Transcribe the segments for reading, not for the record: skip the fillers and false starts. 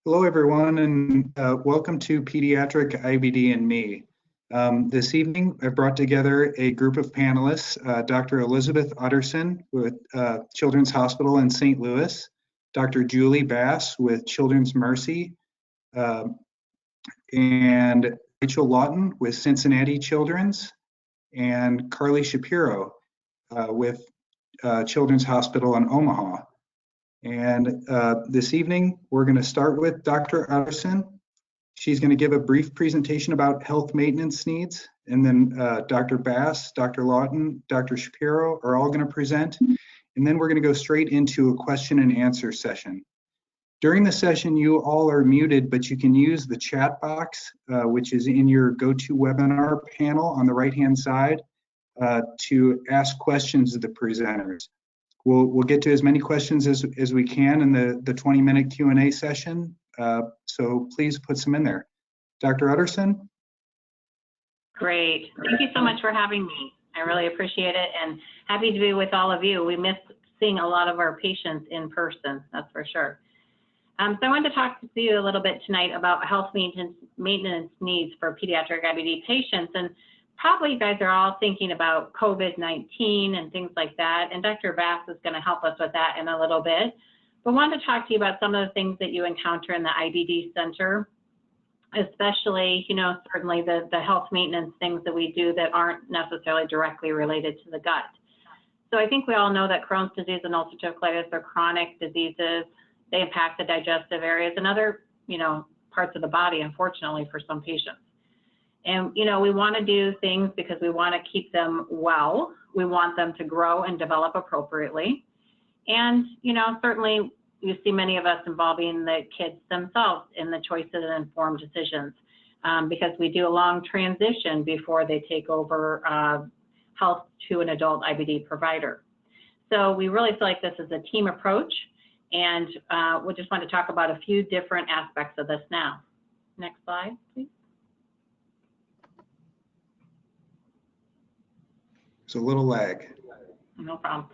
Hello, everyone, and welcome to Pediatric IBD Me. This evening, I brought together a group of panelists, Dr. Elizabeth Utterson with Children's Hospital in St. Louis, Dr. Julie Bass with Children's Mercy, and Rachel Lawton with Cincinnati Children's, and Carly Shapiro with Children's Hospital in Omaha. And this evening, we're going to start with Dr. Utterson. She's going to give a brief presentation about health maintenance needs, and then Dr. Bass, Dr. Lawton, Dr. Shapiro are all going to present, and then we're going to go straight into a question and answer session. During the session, you all are muted, but you can use the chat box, which is in your GoToWebinar panel on the right-hand side, to ask questions of the presenters. We'll get to as many questions as we can in the 20-minute Q&A session, so please put some in there. Dr. Utterson? Great. Thank you so much for having me. I really appreciate it, and happy to be with all of you. We miss seeing a lot of our patients in person, that's for sure. So I wanted to talk to you a little bit tonight about health maintenance needs for pediatric IBD patients. And probably you guys are all thinking about COVID-19 and things like that, and Dr. Bass is going to help us with that in a little bit. But I wanted to talk to you about some of the things that you encounter in the IBD center, especially, certainly the health maintenance things that we do that aren't necessarily directly related to the gut. So I think we all know that Crohn's disease and ulcerative colitis are chronic diseases. They impact the digestive areas and other, parts of the body, unfortunately, for some patients. And, we want to do things because we want to keep them well. We want them to grow and develop appropriately. And, certainly you see many of us involving the kids themselves in the choices and informed decisions because we do a long transition before they take over health to an adult IBD provider. So we really feel like this is a team approach, and we just want to talk about a few different aspects of this now. Next slide, please. It's a little lag. No problem.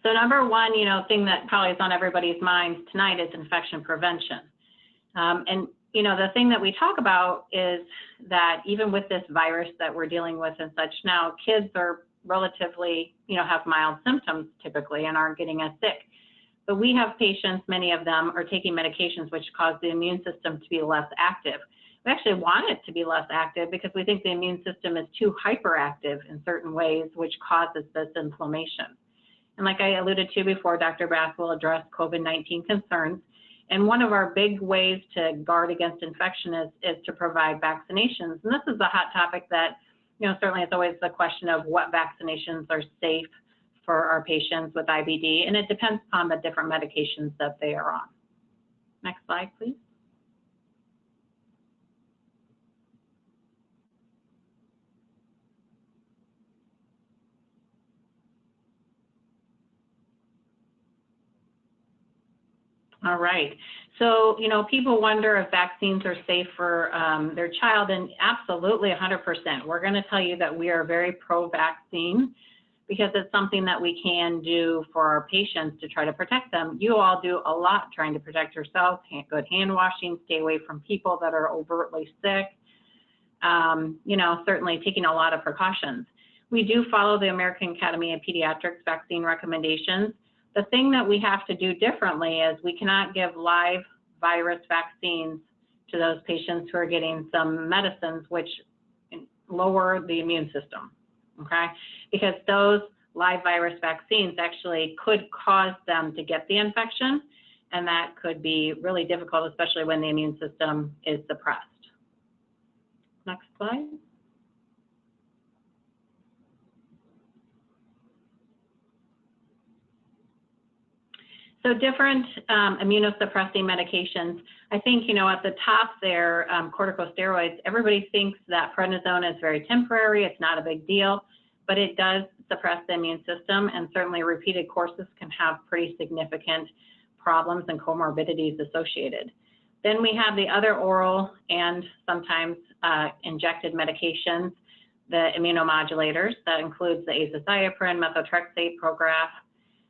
So number one, thing that probably is on everybody's minds tonight is infection prevention. And, the thing that we talk about is that even with this virus that we're dealing with and such now, kids are relatively, have mild symptoms typically and aren't getting as sick. But we have patients, many of them are taking medications which cause the immune system to be less active. We actually want it to be less active because we think the immune system is too hyperactive in certain ways, which causes this inflammation. And like I alluded to before, Dr. Bass will address COVID-19 concerns. And one of our big ways to guard against infection is to provide vaccinations. And this is a hot topic that, certainly it's always the question of what vaccinations are safe for our patients with IBD. And it depends on the different medications that they are on. Next slide, please. All right. So, people wonder if vaccines are safe for their child, and absolutely 100%. We're going to tell you that we are very pro-vaccine because it's something that we can do for our patients to try to protect them. You all do a lot trying to protect yourselves, good hand washing, stay away from people that are overtly sick, certainly taking a lot of precautions. We do follow the American Academy of Pediatrics vaccine recommendations. The thing that we have to do differently is we cannot give live virus vaccines to those patients who are getting some medicines which lower the immune system, okay? Because those live virus vaccines actually could cause them to get the infection, and that could be really difficult, especially when the immune system is suppressed. Next slide. So different immunosuppressing medications. I think, at the top there, corticosteroids, everybody thinks that prednisone is very temporary, it's not a big deal, but it does suppress the immune system, and certainly repeated courses can have pretty significant problems and comorbidities associated. Then we have the other oral and sometimes injected medications, the immunomodulators. That includes the azathioprine, methotrexate, Prograf.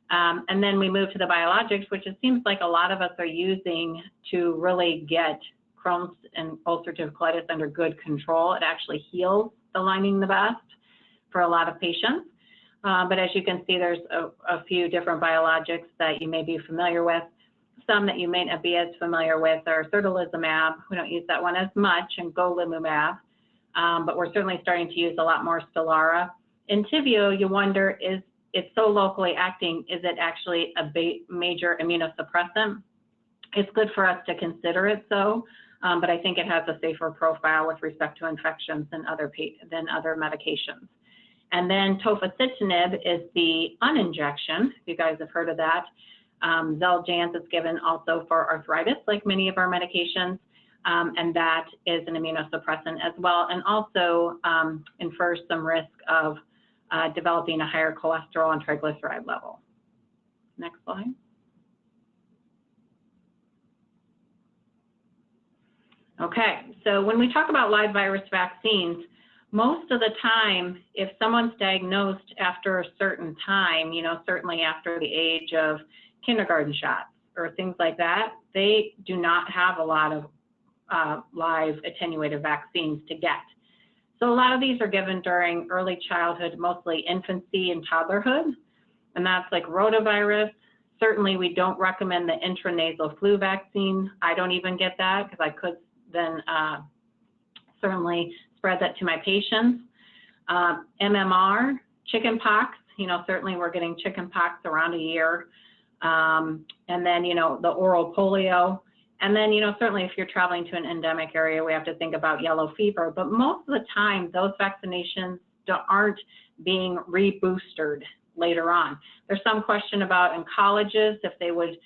And then we move to the biologics, which it seems like a lot of us are using to really get Crohn's and ulcerative colitis under good control. It actually heals the lining the best for a lot of patients. But as you can see, there's a few different biologics that you may be familiar with. Some that you may not be as familiar with are certolizumab. We don't use that one as much, and golimumab. But we're certainly starting to use a lot more Stelara. Entyvio, you wonder, is it's so locally acting, is it actually a major immunosuppressant? It's good for us to consider it so, but I think it has a safer profile with respect to infections than other medications. And then tofacitinib is the uninjection, if you guys have heard of that. Xeljanz is given also for arthritis, like many of our medications, and that is an immunosuppressant as well, and also infers some risk of developing a higher cholesterol and triglyceride level. Next slide. Okay, so when we talk about live virus vaccines, most of the time, if someone's diagnosed after a certain time, you know, certainly after the age of kindergarten shots or things like that, they do not have a lot of live attenuated vaccines to get. So a lot of these are given during early childhood, mostly infancy and toddlerhood, and that's like rotavirus. Certainly we don't recommend the intranasal flu vaccine. I don't even get that because I could then certainly spread that to my patients. MMR, chickenpox, you know, certainly we're getting chickenpox around a year. And then, you know, the oral polio. And then, you know, certainly if you're traveling to an endemic area, we have to think about yellow fever. But most of the time, those vaccinations aren't being reboostered later on. There's some question about in colleges if they would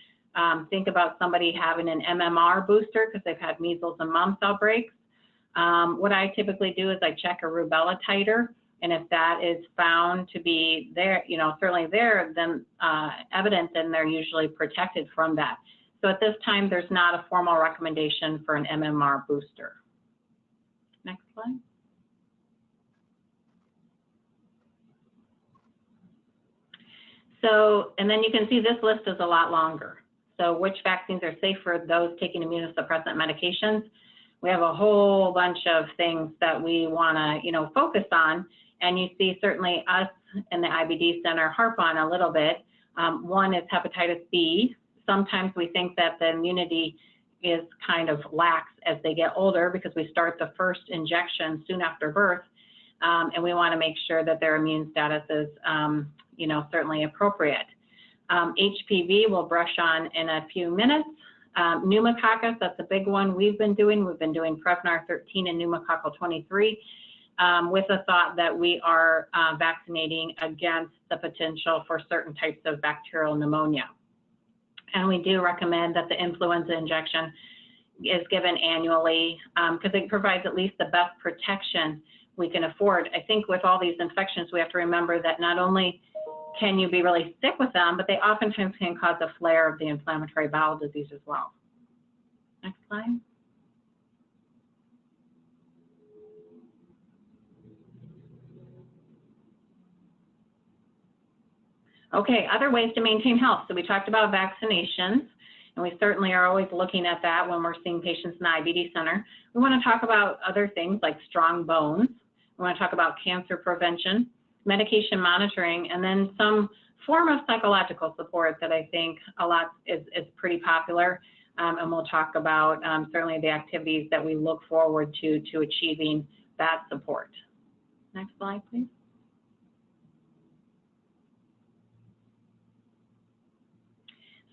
think about somebody having an MMR booster because they've had measles and mumps outbreaks. What I typically do is I check a rubella titer, and if that is found to be there, you know, certainly there, then evident, then they're usually protected from that. So at this time, there's not a formal recommendation for an MMR booster. Next slide. So, and then you can see this list is a lot longer. So which vaccines are safe for those taking immunosuppressant medications? We have a whole bunch of things that we want to, you know, focus on. And you see certainly us in the IBD Center harp on a little bit. One is hepatitis B. Sometimes we think that the immunity is kind of lax as they get older because we start the first injection soon after birth. And we want to make sure that their immune status is, you know, certainly appropriate. HPV we'll brush on in a few minutes. Pneumococcus, that's a big one we've been doing. We've been doing Prevnar 13 and pneumococcal 23 with the thought that we are vaccinating against the potential for certain types of bacterial pneumonia. And we do recommend that the influenza injection is given annually because it provides at least the best protection we can afford. I think with all these infections, we have to remember that not only can you be really sick with them, but they oftentimes can cause a flare of the inflammatory bowel disease as well. Next slide. Okay, other ways to maintain health. So we talked about vaccinations, and we certainly are always looking at that when we're seeing patients in the IBD Center. We want to talk about other things like strong bones. We want to talk about cancer prevention, medication monitoring, and then some form of psychological support that I think a lot is pretty popular. And we'll talk about certainly the activities that we look forward to achieving that support. Next slide, please.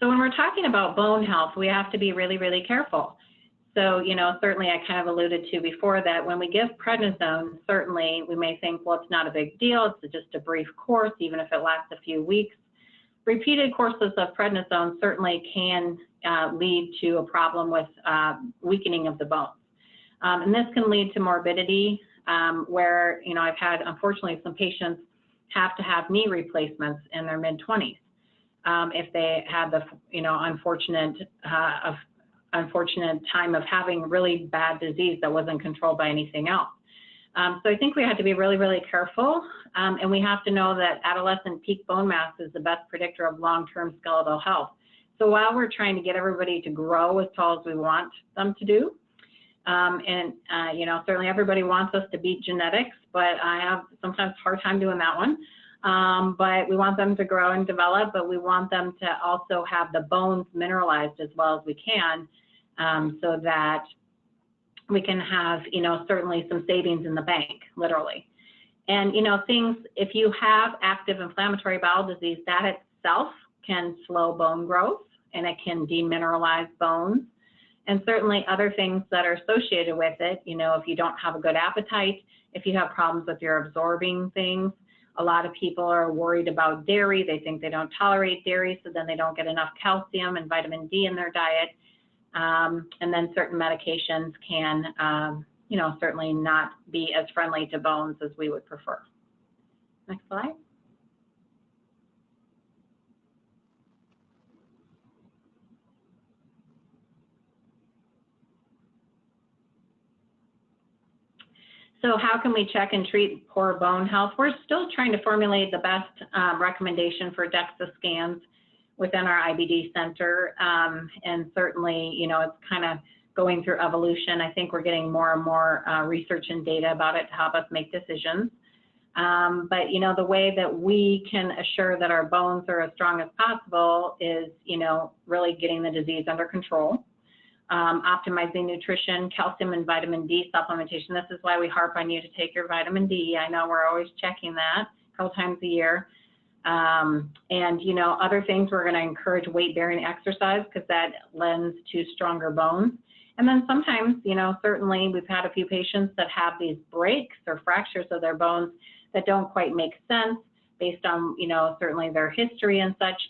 So when we're talking about bone health, we have to be really, really careful. So, you know, certainly I kind of alluded to before that when we give prednisone, certainly we may think, well, it's not a big deal. It's just a brief course, even if it lasts a few weeks. Repeated courses of prednisone certainly can lead to a problem with weakening of the bones. And this can lead to morbidity where, you know, I've had, unfortunately, some patients have to have knee replacements in their mid-20s. If they had the, you know, unfortunate time of having really bad disease that wasn't controlled by anything else. So I think we have to be really, really careful, and we have to know that adolescent peak bone mass is the best predictor of long-term skeletal health. So while we're trying to get everybody to grow as tall as we want them to do, you know, certainly everybody wants us to beat genetics, but I have sometimes a hard time doing that one. But we want them to grow and develop, but we want them to also have the bones mineralized as well as we can, so that we can have, you know, certainly some savings in the bank, literally. And, you know, things, if you have active inflammatory bowel disease, that itself can slow bone growth and it can demineralize bones. And certainly other things that are associated with it, you know, if you don't have a good appetite, if you have problems with your absorbing things. A lot of people are worried about dairy. They think they don't tolerate dairy, so then they don't get enough calcium and vitamin D in their diet. And then certain medications can, you know, certainly not be as friendly to bones as we would prefer. Next slide. So how can we check and treat poor bone health? We're still trying to formulate the best recommendation for DEXA scans within our IBD center. And certainly, you know, it's kind of going through evolution. I think we're getting more and more research and data about it to help us make decisions. But, you know, the way that we can assure that our bones are as strong as possible is, you know, really getting the disease under control. Optimizing nutrition, calcium and vitamin D supplementation. This is why we harp on you to take your vitamin D. I know we're always checking that a couple times a year. And, you know, other things, we're going to encourage weight-bearing exercise because that lends to stronger bones. And then sometimes, you know, certainly we've had a few patients that have these breaks or fractures of their bones that don't quite make sense based on, you know, certainly their history and such.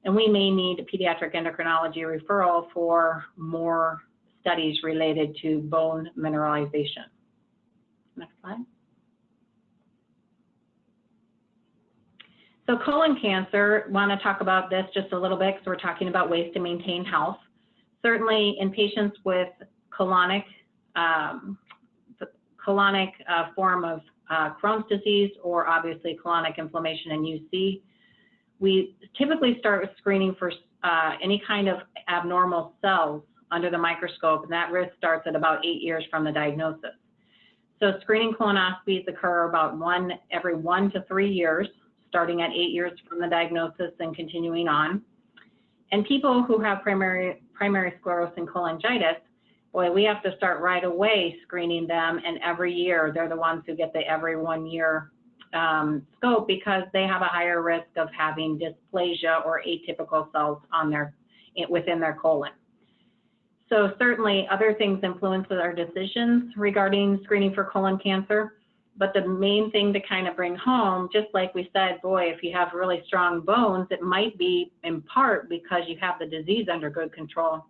And we may need a pediatric endocrinology referral for more studies related to bone mineralization. Next slide. So colon cancer, want to talk about this just a little bit because we're talking about ways to maintain health. Certainly in patients with colonic form of Crohn's disease, or obviously colonic inflammation and UC, we typically start with screening for any kind of abnormal cells under the microscope, and that risk starts at about 8 years from the diagnosis. So screening colonoscopies occur about every 1 to 3 years, starting at 8 years from the diagnosis and continuing on. And people who have primary sclerosing and cholangitis, boy, we have to start right away screening them, and every year they're the ones who get the every 1 year scope because they have a higher risk of having dysplasia or atypical cells on within their colon. So certainly other things influence our decisions regarding screening for colon cancer, but the main thing to kind of bring home, just like we said, boy, if you have really strong bones, it might be in part because you have the disease under good control.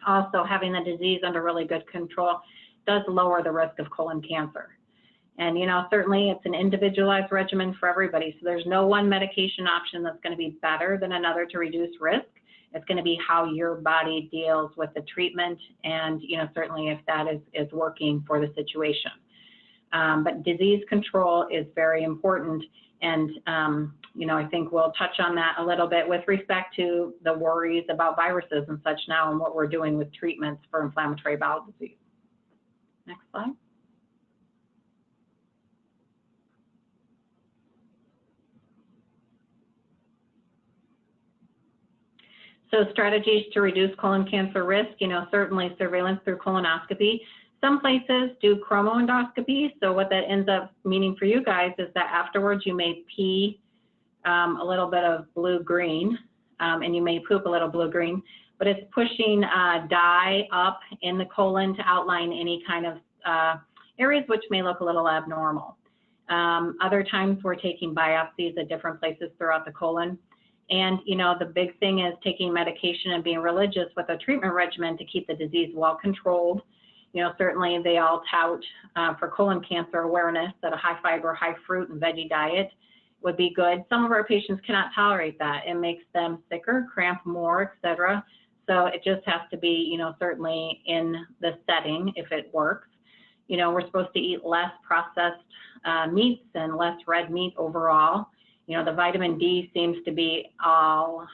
Also, having the disease under really good control does lower the risk of colon cancer. And, you know, certainly it's an individualized regimen for everybody. So there's no one medication option that's going to be better than another to reduce risk. It's going to be how your body deals with the treatment and, you know, certainly if that is working for the situation. But disease control is very important. And, you know, I think we'll touch on that a little bit with respect to the worries about viruses and such now and what we're doing with treatments for inflammatory bowel disease. Next slide. So strategies to reduce colon cancer risk, you know, certainly surveillance through colonoscopy. Some places do chromoendoscopy. So what that ends up meaning for you guys is that afterwards you may pee a little bit of blue-green, and you may poop a little blue-green, but it's pushing dye up in the colon to outline any kind of areas which may look a little abnormal. Other times we're taking biopsies at different places throughout the colon. And, you know, the big thing is taking medication and being religious with a treatment regimen to keep the disease well controlled. You know, certainly they all tout for colon cancer awareness that a high fiber, high fruit and veggie diet would be good. Some of our patients cannot tolerate that. It makes them sicker, cramp more, etc. So it just has to be, you know, certainly in the setting if it works. we're supposed to eat less processed meats and less red meat overall. The vitamin D seems to be all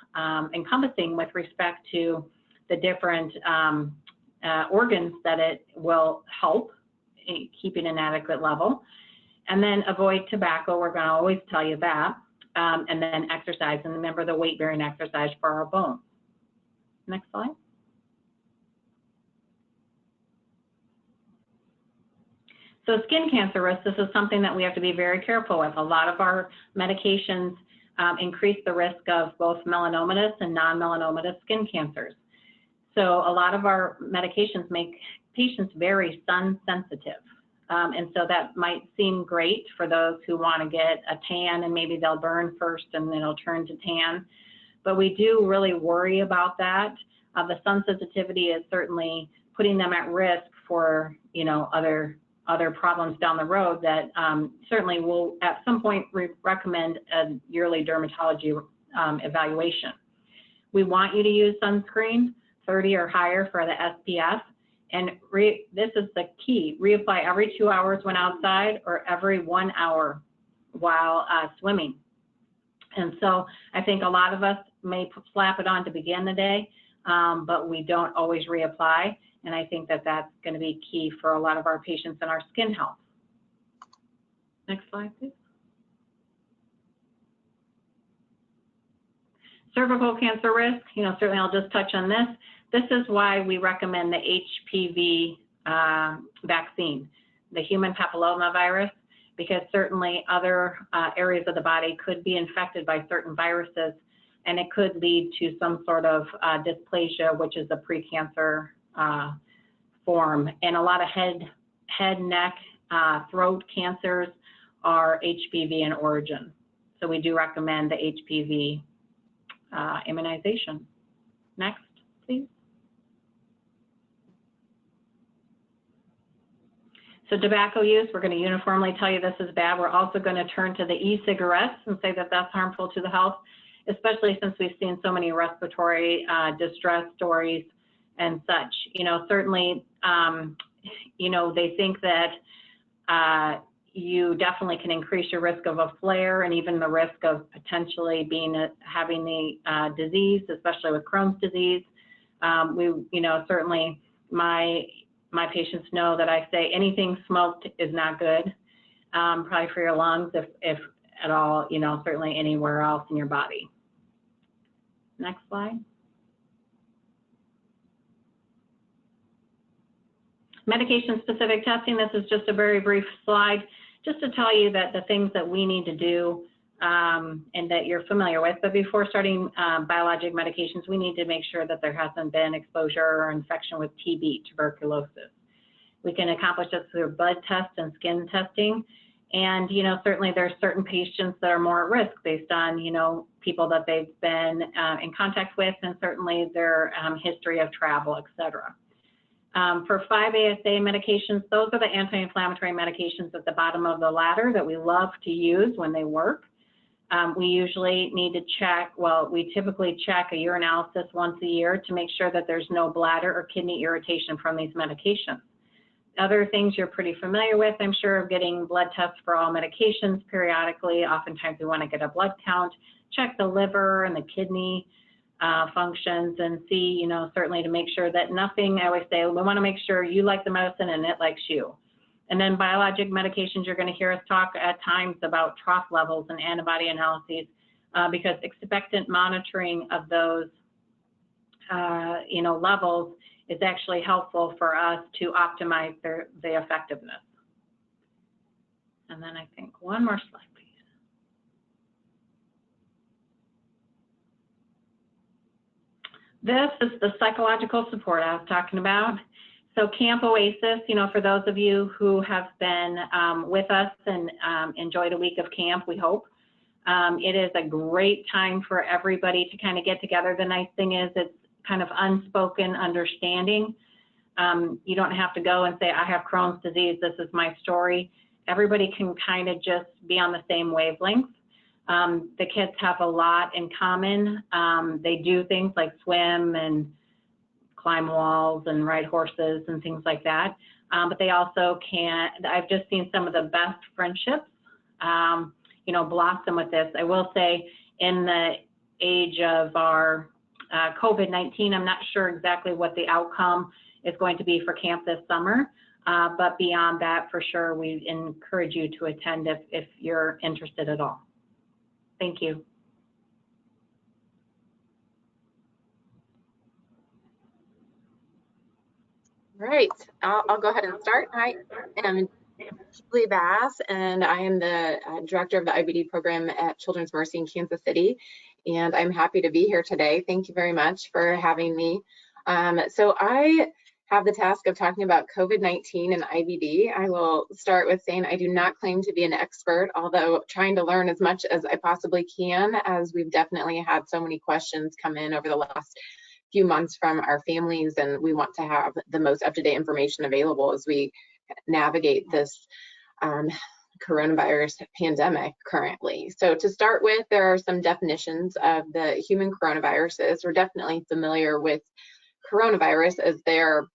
encompassing with respect to the different organs that it will help keep an adequate level. And then avoid tobacco, we're going to always tell you that. And then exercise, and remember the weight-bearing exercise for our bones. Next slide. So skin cancer risk, this is something that we have to be very careful with. A lot of our medications increase the risk of both melanomatous and non-melanomatous skin cancers. So a lot of our medications make patients very sun sensitive. And so that might seem great for those who want to get a tan, and maybe they'll burn first and then it'll turn to tan. But we do really worry about that. The sun sensitivity is certainly putting them at risk for, other problems down the road that certainly will at some point recommend a yearly dermatology evaluation. We want you to use sunscreen, 30 or higher for the SPF. And this is the key, reapply every 2 hours when outside or every 1 hour while swimming. And so I think a lot of us may slap it on to begin the day, but we don't always reapply. And I think that that's going to be key for a lot of our patients and our skin health. Next slide, please. Cervical cancer risk, certainly I'll just touch on this. This is why we recommend the HPV vaccine, the human papillomavirus, because certainly other areas of the body could be infected by certain viruses, and it could lead to some sort of dysplasia, which is a precancer form. And a lot of head, neck, throat cancers are HPV in origin. So we do recommend the HPV immunization. Next, please. So tobacco use, we're going to uniformly tell you this is bad. We're also going to turn to the e-cigarettes and say that that's harmful to the health, especially since we've seen so many respiratory distress stories and such. Certainly, they think that you definitely can increase your risk of a flare and even the risk of potentially having the disease, especially with Crohn's disease. Certainly my patients know that I say anything smoked is not good, probably for your lungs, if at all, certainly anywhere else in your body. Next slide. Medication-specific testing, this is just a very brief slide, just to tell you that the things that we need to do and that you're familiar with. But before starting biologic medications, we need to make sure that there hasn't been exposure or infection with TB, tuberculosis. We can accomplish this through blood tests and skin testing. And, certainly there's certain patients that are more at risk based on, people that they've been in contact with, and certainly their history of travel, et cetera. For 5-ASA medications, those are the anti-inflammatory medications at the bottom of the ladder that we love to use when they work. We usually need to check, we typically check a urinalysis once a year to make sure that there's no bladder or kidney irritation from these medications. Other things you're pretty familiar with, I'm sure, of getting blood tests for all medications periodically. Oftentimes we want to get a blood count, check the liver and the kidney functions, and see, certainly to make sure that nothing, I always say, we want to make sure you like the medicine and it likes you. And then biologic medications, you're going to hear us talk at times about trough levels and antibody analyses, because expectant monitoring of those, levels is actually helpful for us to optimize the effectiveness. And then I think one more slide, please. This is the psychological support I was talking about. So Camp Oasis, for those of you who have been with us and enjoyed a week of camp, we hope. It is a great time for everybody to kind of get together. The nice thing is it's kind of unspoken understanding. You don't have to go and say, I have Crohn's disease, this is my story. Everybody can kind of just be on the same wavelength. The kids have a lot in common. They do things like swim and climb walls and ride horses and things like that. but they also can, I've just seen some of the best friendships, you know, blossom with this. I will say in the age of our COVID-19, I'm not sure exactly what the outcome is going to be for camp this summer, but beyond that, for sure, we encourage you to attend if you're interested at all. Thank you. Right, I'll go ahead and start. Hi, I'm Julie Bass, and I am the director of the IBD program at Children's Mercy in Kansas City, and I'm happy to be here today. Thank you very much for having me. So I have the task of talking about COVID-19 and IBD. I will start with saying I do not claim to be an expert, although trying to learn as much as I possibly can, as we've definitely had so many questions come in over the last few months from our families, and we want to have the most up-to-date information available as we navigate this coronavirus pandemic currently. So to start with, there are some definitions of the human coronaviruses. We're definitely familiar with coronavirus, as there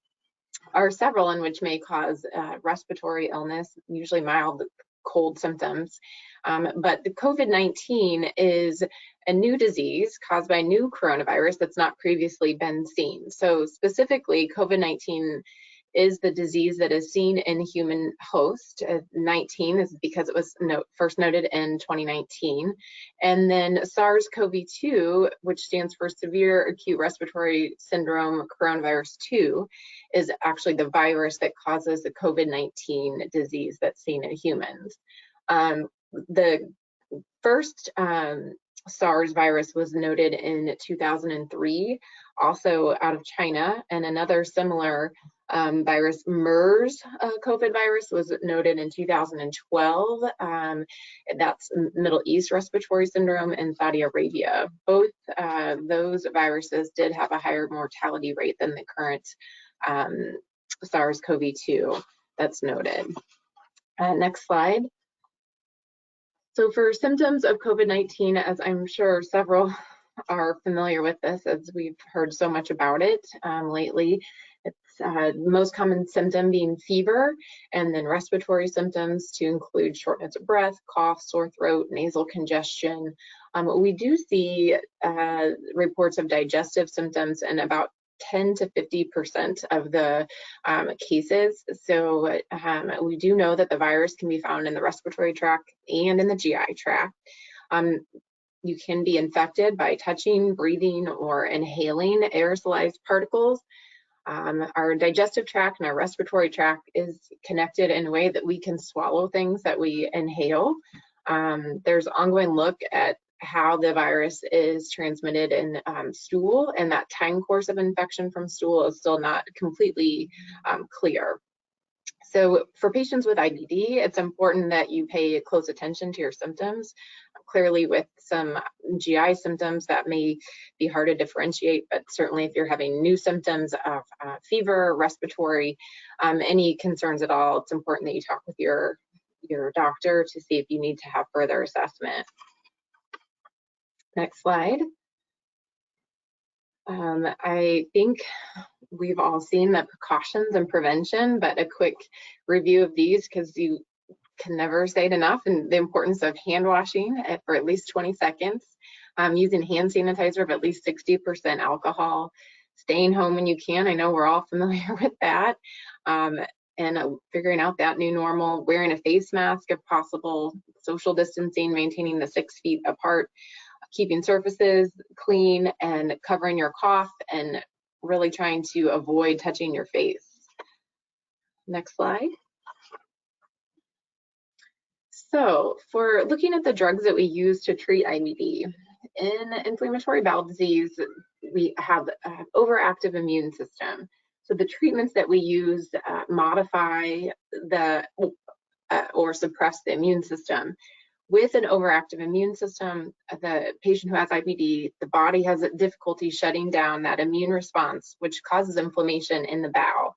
are several in which may cause respiratory illness, usually mild cold symptoms. But the COVID-19 is a new disease caused by a new coronavirus that's not previously been seen. So specifically, COVID-19 is the disease that is seen in human host. 19 is because it was first noted in 2019. And then SARS-CoV-2, which stands for Severe Acute Respiratory Syndrome Coronavirus 2, is actually the virus that causes the COVID-19 disease that's seen in humans. The first SARS virus was noted in 2003, also out of China, and another similar virus, MERS COVID virus, was noted in 2012. That's Middle East Respiratory Syndrome in Saudi Arabia. Both those viruses did have a higher mortality rate than the current SARS-CoV-2 that's noted. Next slide. So for symptoms of COVID-19, as I'm sure several are familiar with this, as we've heard so much about it lately, it's the most common symptom being fever, and then respiratory symptoms to include shortness of breath, cough, sore throat, nasal congestion. We do see reports of digestive symptoms in about 10 to 50% of the cases. So we do know that the virus can be found in the respiratory tract and in the GI tract. You can be infected by touching, breathing, or inhaling aerosolized particles. Our digestive tract and our respiratory tract is connected in a way that we can swallow things that we inhale. There's ongoing look at how the virus is transmitted in stool, and that time course of infection from stool is still not completely clear. So for patients with IBD, it's important that you pay close attention to your symptoms. Clearly with some GI symptoms that may be hard to differentiate, but certainly if you're having new symptoms of fever, respiratory, any concerns at all, it's important that you talk with your doctor to see if you need to have further assessment. Next slide. I think we've all seen the precautions and prevention, but a quick review of these, because you can never say it enough, and the importance of hand washing for at least 20 seconds, using hand sanitizer of at least 60% alcohol, staying home when you can. I know we're all familiar with that. And figuring out that new normal, wearing a face mask if possible, social distancing, maintaining the 6 feet apart, keeping surfaces clean, and covering your cough, and really trying to avoid touching your face. Next slide. So for looking at the drugs that we use to treat IBD, in inflammatory bowel disease, we have an overactive immune system. So the treatments that we use modify the or suppress the immune system. With an overactive immune system, the patient who has IBD, the body has difficulty shutting down that immune response, which causes inflammation in the bowel.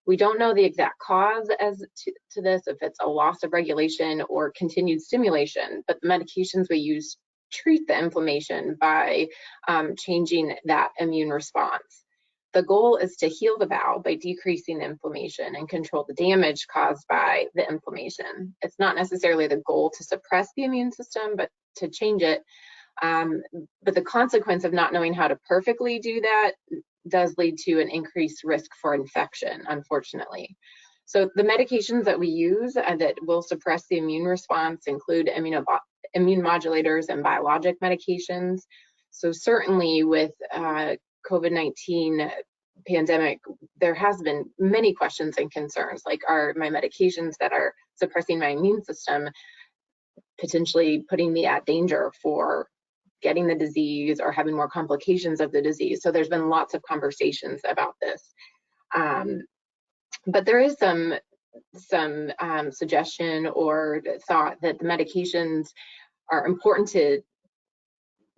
We don't know the exact cause as to this, if it's a loss of regulation or continued stimulation, but the medications we use treat the inflammation by changing that immune response. The goal is to heal the bowel by decreasing the inflammation and control the damage caused by the inflammation. It's not necessarily the goal to suppress the immune system, but to change it. But the consequence of not knowing how to perfectly do that does lead to an increased risk for infection, unfortunately. So the medications that we use that will suppress the immune response include immune modulators and biologic medications. So certainly with COVID-19 pandemic, there has been many questions and concerns, like, are my medications that are suppressing my immune system potentially putting me at danger for getting the disease or having more complications of the disease? So there's been lots of conversations about this. But there is some suggestion or thought that the medications are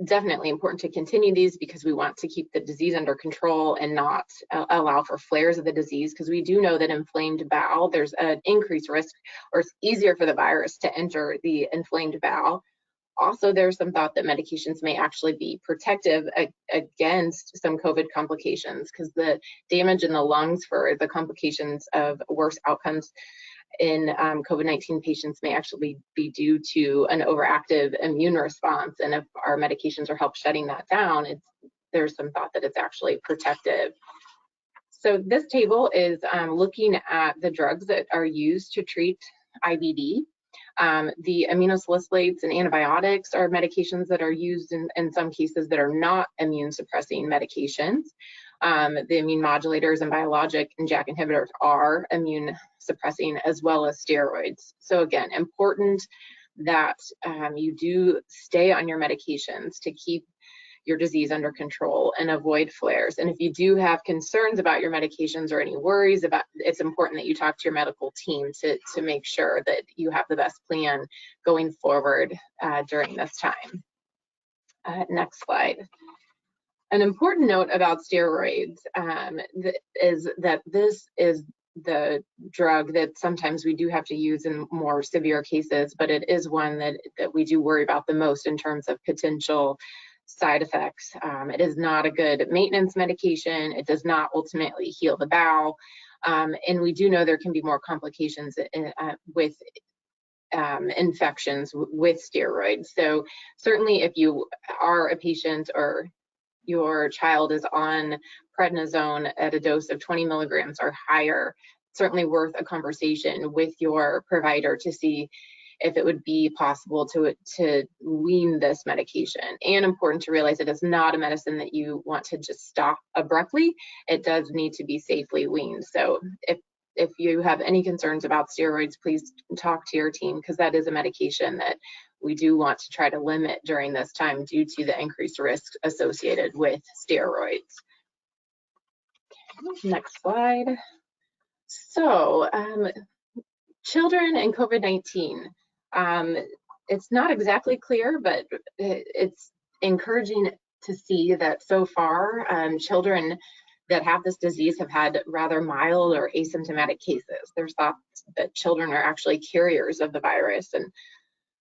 definitely important to continue these, because we want to keep the disease under control and not allow for flares of the disease, because we do know that inflamed bowel, there's an increased risk, or it's easier for the virus to enter the inflamed bowel. Also, there's some thought that medications may actually be protective against some COVID complications, because the damage in the lungs for the complications of worse outcomes in COVID-19 patients may actually be due to an overactive immune response. And if our medications are help shutting that down, there's some thought that it's actually protective. So this table is looking at the drugs that are used to treat IBD. The aminosalicylates and antibiotics are medications that are used in some cases that are not immune suppressing medications. The immune modulators and biologic and JAK inhibitors are immune suppressing, as well as steroids. So again, important that you do stay on your medications to keep your disease under control and avoid flares. And if you do have concerns about your medications or any worries about, it's important that you talk to your medical team to make sure that you have the best plan going forward during this time. Next slide. An important note about steroids is that this is the drug that sometimes we do have to use in more severe cases, but it is one that we do worry about the most in terms of potential side effects. It is not a good maintenance medication. It does not ultimately heal the bowel. And we do know there can be more complications with infections with steroids. So certainly if you are a patient or your child is on prednisone at a dose of 20 milligrams or higher, certainly worth a conversation with your provider to see if it would be possible to wean this medication. And important to realize it is not a medicine that you want to just stop abruptly. It does need to be safely weaned. So if you have any concerns about steroids, please talk to your team, because that is a medication that we do want to try to limit during this time due to the increased risk associated with steroids. Next slide. So children and COVID-19. It's not exactly clear, but it's encouraging to see that so far children that have this disease have had rather mild or asymptomatic cases. There's thoughts that children are actually carriers of the virus, and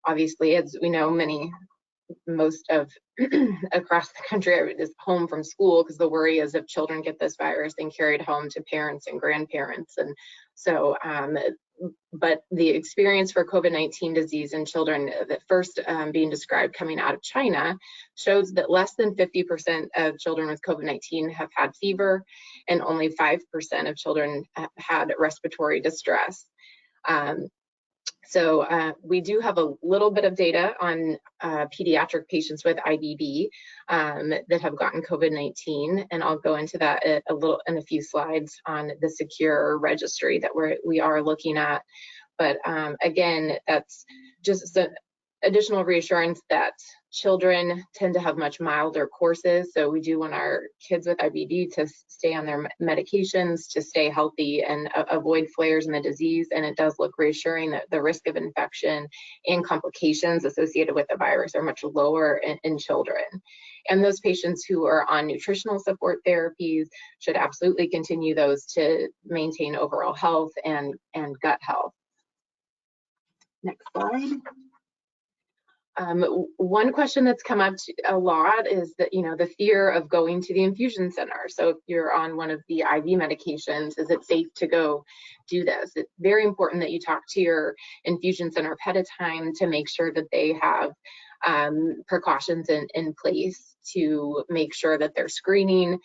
obviously, as we know, most of across the country is home from school, because the worry is if children get this virus and carry it home to parents and grandparents. And so, but the experience for COVID-19 disease in children that first being described coming out of China shows that less than 50% of children with COVID-19 have had fever, and only 5% of children have had respiratory distress. So we do have a little bit of data on pediatric patients with IBD that have gotten COVID-19, and I'll go into that a little in a few slides on the secure registry that we are looking at. But again, that's just an additional reassurance that children tend to have much milder courses. So we do want our kids with IBD to stay on their medications, to stay healthy and avoid flares in the disease. And it does look reassuring that the risk of infection and complications associated with the virus are much lower in children. And those patients who are on nutritional support therapies should absolutely continue those to maintain overall health and gut health. Next slide. One question that's come up a lot is that, the fear of going to the infusion center. So if you're on one of the IV medications, is it safe to go do this? It's very important that you talk to your infusion center ahead of time to make sure that they have precautions in place to make sure that they're screening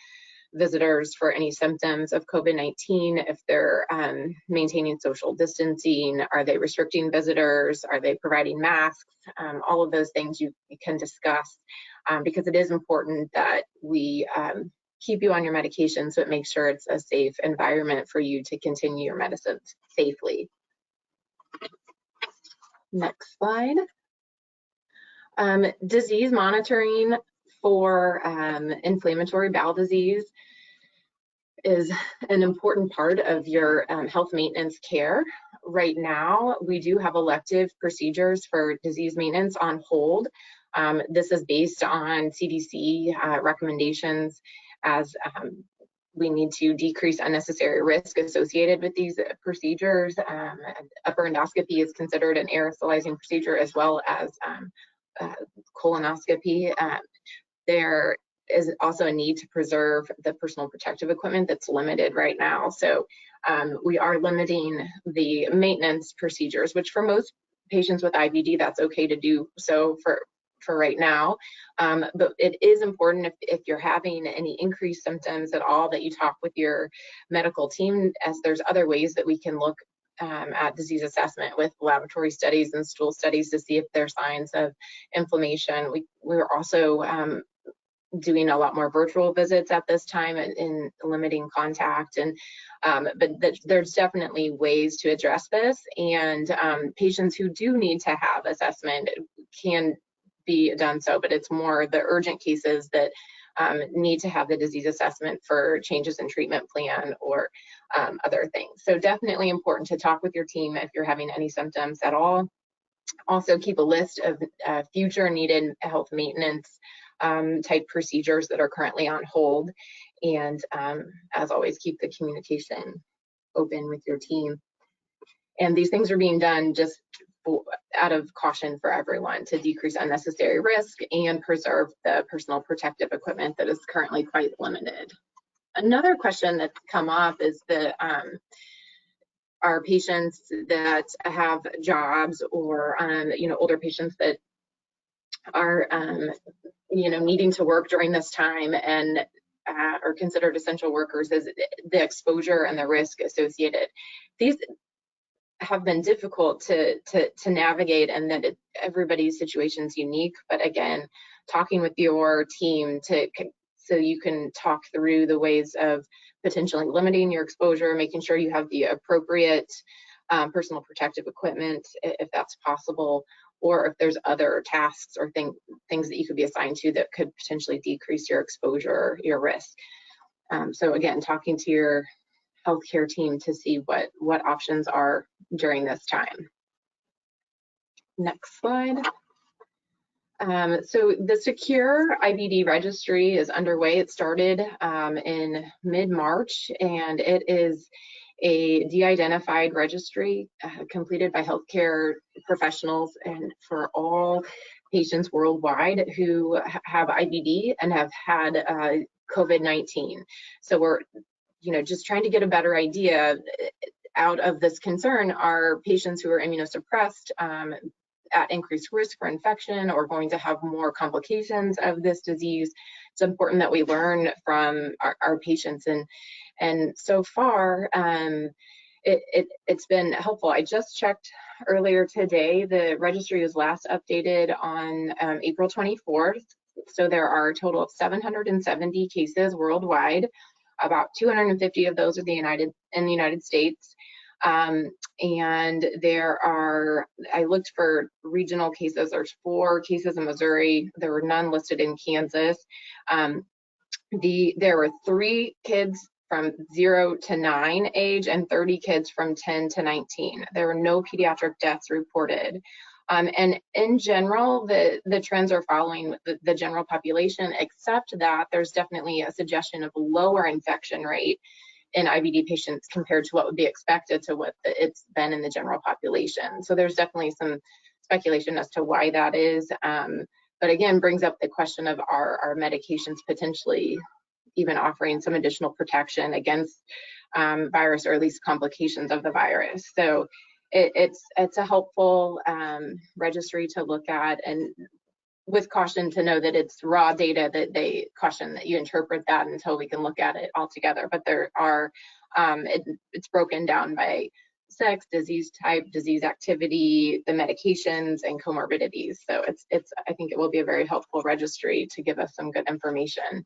visitors for any symptoms of COVID-19, if they're maintaining social distancing, are they restricting visitors, are they providing masks, all of those things you can discuss, because it is important that we keep you on your medication so it makes sure it's a safe environment for you to continue your medicines safely. Next slide. Disease monitoring for inflammatory bowel disease is an important part of your health maintenance care. Right now, we do have elective procedures for disease maintenance on hold. This is based on CDC recommendations, as we need to decrease unnecessary risk associated with these procedures. Upper endoscopy is considered an aerosolizing procedure, as well as colonoscopy. There is also a need to preserve the personal protective equipment that's limited right now. So we are limiting the maintenance procedures, which for most patients with IBD, that's okay to do so for right now. But it is important if you're having any increased symptoms at all, that you talk with your medical team, as there's other ways that we can look at disease assessment with laboratory studies and stool studies to see if there's signs of inflammation. We're also doing a lot more virtual visits at this time in limiting contact, and but there's definitely ways to address this, and patients who do need to have assessment can be done so, but it's more the urgent cases that need to have the disease assessment for changes in treatment plan or other things. So definitely important to talk with your team if you're having any symptoms at all. Also keep a list of future needed health maintenance type procedures that are currently on hold, and as always, keep the communication open with your team. And these things are being done just out of caution for everyone, to decrease unnecessary risk and preserve the personal protective equipment that is currently quite limited. Another question that's come up is that our patients that have jobs, or older patients that are needing to work during this time and are considered essential workers, is the exposure and the risk associated. These have been difficult to navigate, and that everybody's situation is unique. But again, talking with your team so you can talk through the ways of potentially limiting your exposure, making sure you have the appropriate personal protective equipment if that's possible, or if there's other tasks or things that you could be assigned to that could potentially decrease your exposure, your risk. So again, talking to your healthcare team to see what options are during this time. Next slide. So the Secure IBD registry is underway. It started in mid-March, and it is a de-identified registry completed by healthcare professionals and for all patients worldwide who have IBD and have had COVID-19. So we're just trying to get a better idea. Out of this concern are patients who are immunosuppressed, at increased risk for infection, or going to have more complications of this disease. It's important that we learn from our patients, and so far it's been helpful. I just checked earlier today. The registry was last updated on April 24th. So there are a total of 770 cases worldwide. About 250 of those are in the United States. And there are, I looked for regional cases, there's 4 cases in Missouri, there were none listed in Kansas. There were 3 kids from 0 to 9 age and 30 kids from 10 to 19. There were no pediatric deaths reported. And in general, the trends are following the general population, except that there's definitely a suggestion of a lower infection rate in IBD patients compared to what would be expected to what it's been in the general population. So there's definitely some speculation as to why that is. But again, brings up the question of our medications potentially even offering some additional protection against virus, or at least complications of the virus. So it's a helpful registry to look at, and with caution to know that it's raw data, that they caution that you interpret that until we can look at it all together. But there are, it's broken down by sex, disease type, disease activity, the medications, and comorbidities. So I think it will be a very helpful registry to give us some good information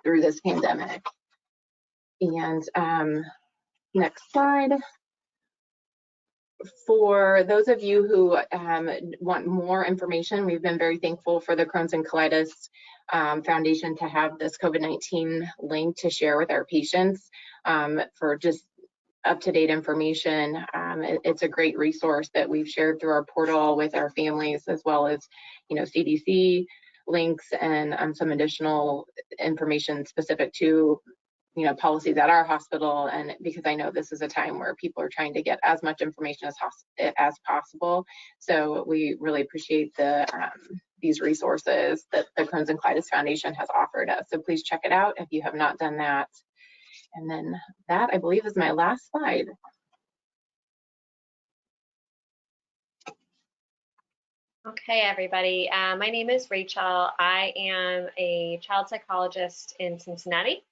through this pandemic. And next slide. For those of you who want more information, we've been very thankful for the Crohn's and Colitis Foundation to have this COVID-19 link to share with our patients for just up-to-date information. It's a great resource that we've shared through our portal with our families, as well as, CDC links and some additional information specific to policies at our hospital. And because I know this is a time where people are trying to get as much information as possible, so we really appreciate these resources that the Crohn's and Colitis Foundation has offered us. So please check it out if you have not done that. And then that, I believe, is my last slide. Okay, everybody. My name is Rachel. I am a child psychologist in Cincinnati,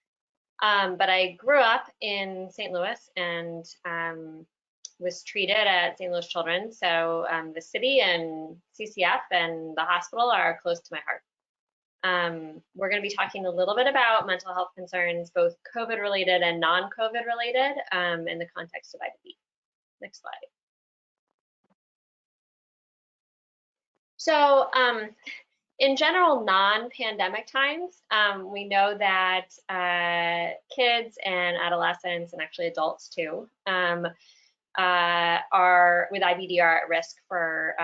but I grew up in St. Louis and was treated at St. Louis Children's. So the city and CCF and the hospital are close to my heart. We're going to be talking a little bit about mental health concerns, both COVID-related and non-COVID related, in the context of IBD. Next slide. So in general, non-pandemic times, we know that kids and adolescents, and actually adults too, are with IBD are at risk for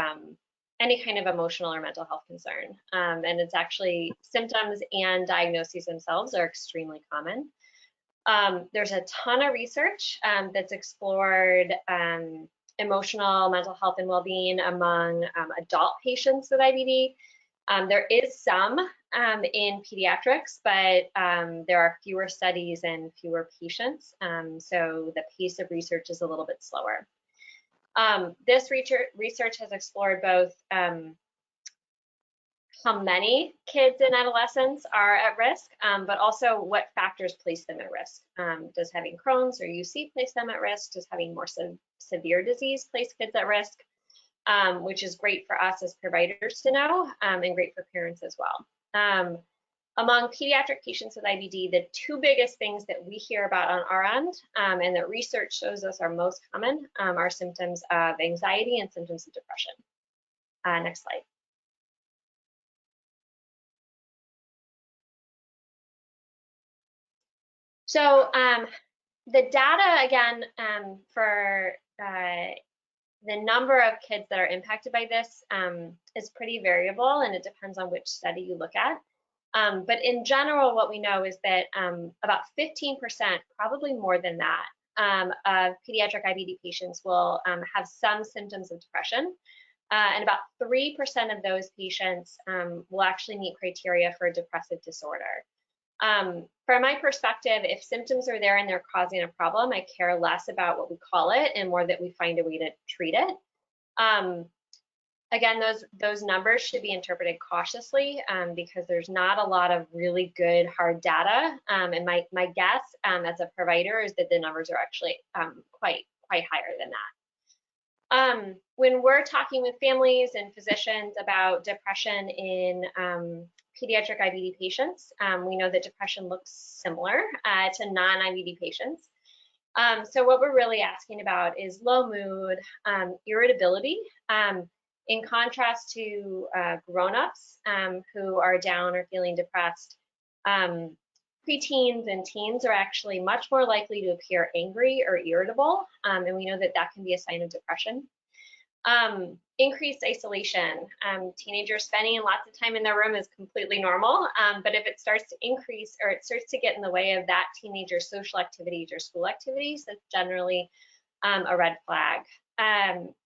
any kind of emotional or mental health concern. And it's actually symptoms and diagnoses themselves are extremely common. There's a ton of research that's explored emotional, mental health, and well-being among adult patients with IBD. There is some in pediatrics, but there are fewer studies and fewer patients, so the pace of research is a little bit slower. This research has explored both how many kids and adolescents are at risk, but also what factors place them at risk. Does having Crohn's or UC place them at risk? Does having more severe disease place kids at risk? Which is great for us as providers to know, and great for parents as well. Among pediatric patients with IBD, the two biggest things that we hear about on our end, and that research shows us are most common, are symptoms of anxiety and symptoms of depression. Next slide. So the data, again, for the number of kids that are impacted by this is pretty variable, and it depends on which study you look at. But in general, what we know is that about 15%, probably more than that, of pediatric IBD patients will have some symptoms of depression. And about 3% of those patients will actually meet criteria for a depressive disorder. From my perspective, if symptoms are there and they're causing a problem, I care less about what we call it and more that we find a way to treat it. Again, those numbers should be interpreted cautiously because there's not a lot of really good hard data. And my guess as a provider is that the numbers are actually quite higher than that. When we're talking with families and physicians about depression in pediatric IBD patients, we know that depression looks similar to non-IBD patients. So what we're really asking about is low mood, irritability, in contrast to grown-ups who are down or feeling depressed. Preteens and teens are actually much more likely to appear angry or irritable, and we know that that can be a sign of depression. Increased isolation. Teenagers spending lots of time in their room is completely normal, but if it starts to increase or it starts to get in the way of that teenager's social activities or school activities, that's generally a red flag.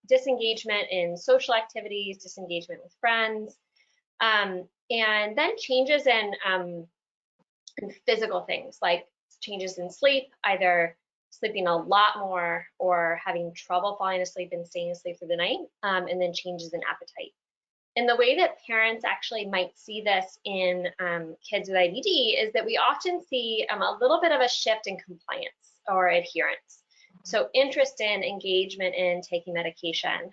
disengagement in social activities, disengagement with friends, and then changes in physical things like changes in sleep, either sleeping a lot more or having trouble falling asleep and staying asleep through the night, and then changes in appetite. And the way that parents actually might see this in kids with IBD is that we often see a little bit of a shift in compliance or adherence. So interest in, engagement in taking medication.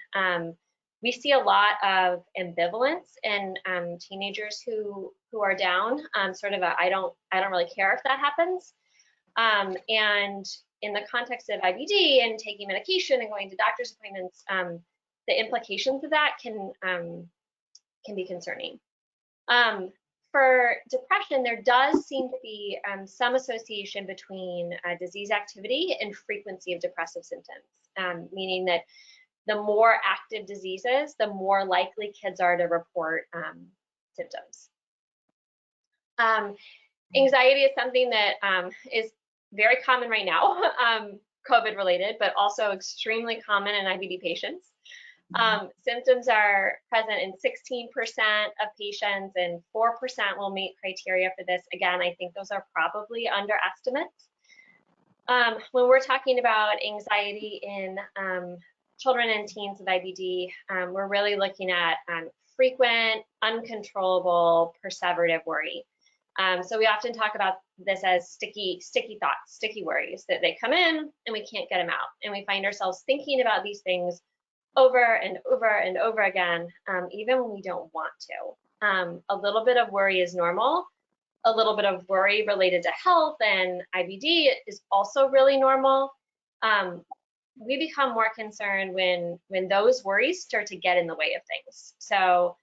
We see a lot of ambivalence in teenagers who are down, sort of a I don't really care if that happens. And in the context of IBD and taking medication and going to doctor's appointments, the implications of that can be concerning. For depression, there does seem to be some association between disease activity and frequency of depressive symptoms, meaning that the more active diseases, the more likely kids are to report symptoms. Anxiety is something that is very common right now, COVID related, but also extremely common in IBD patients. Symptoms are present in 16% of patients, and 4% will meet criteria for this. Again, I think those are probably underestimates. When we're talking about anxiety in children and teens with IBD, we're really looking at frequent, uncontrollable, perseverative worry. So we often talk about this as sticky thoughts, sticky worries, that they come in and we can't get them out. And we find ourselves thinking about these things over and over and over again, even when we don't want to. A little bit of worry is normal. A little bit of worry related to health and IBD is also really normal. We become more concerned when those worries start to get in the way of things. So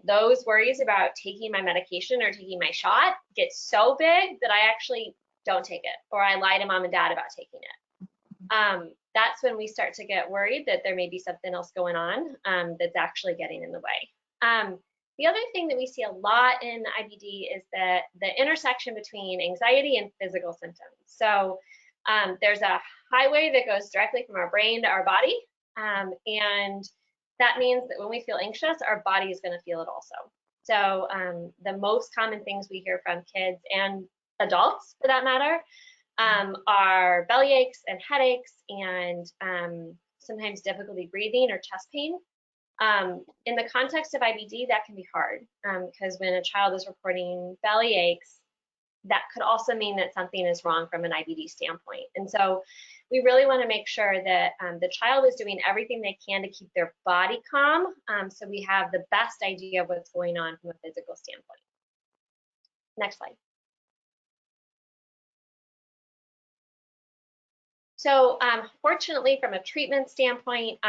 those worries about taking my medication or taking my shot get so big that I actually don't take it, or I lie to mom and dad about taking it. That's when we start to get worried that there may be something else going on that's actually getting in the way. The other thing that we see a lot in IBD is that the intersection between anxiety and physical symptoms. So there's a highway that goes directly from our brain to our body, and that means that when we feel anxious, our body is going to feel it also. So the most common things we hear from kids and adults, for that matter, are belly aches and headaches, and sometimes difficulty breathing or chest pain. In the context of IBD, that can be hard because when a child is reporting belly aches, that could also mean that something is wrong from an IBD standpoint. And so we really want to make sure that the child is doing everything they can to keep their body calm, so we have the best idea of what's going on from a physical standpoint. Next slide. So fortunately, from a treatment standpoint,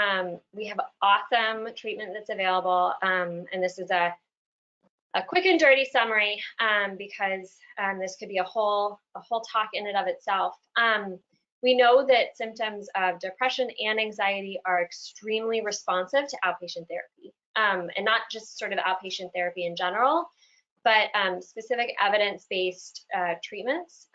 we have awesome treatment that's available, and this is a quick and dirty summary because this could be a whole talk in and of itself. We know that symptoms of depression and anxiety are extremely responsive to outpatient therapy, and not just sort of outpatient therapy in general, but specific evidence-based treatments.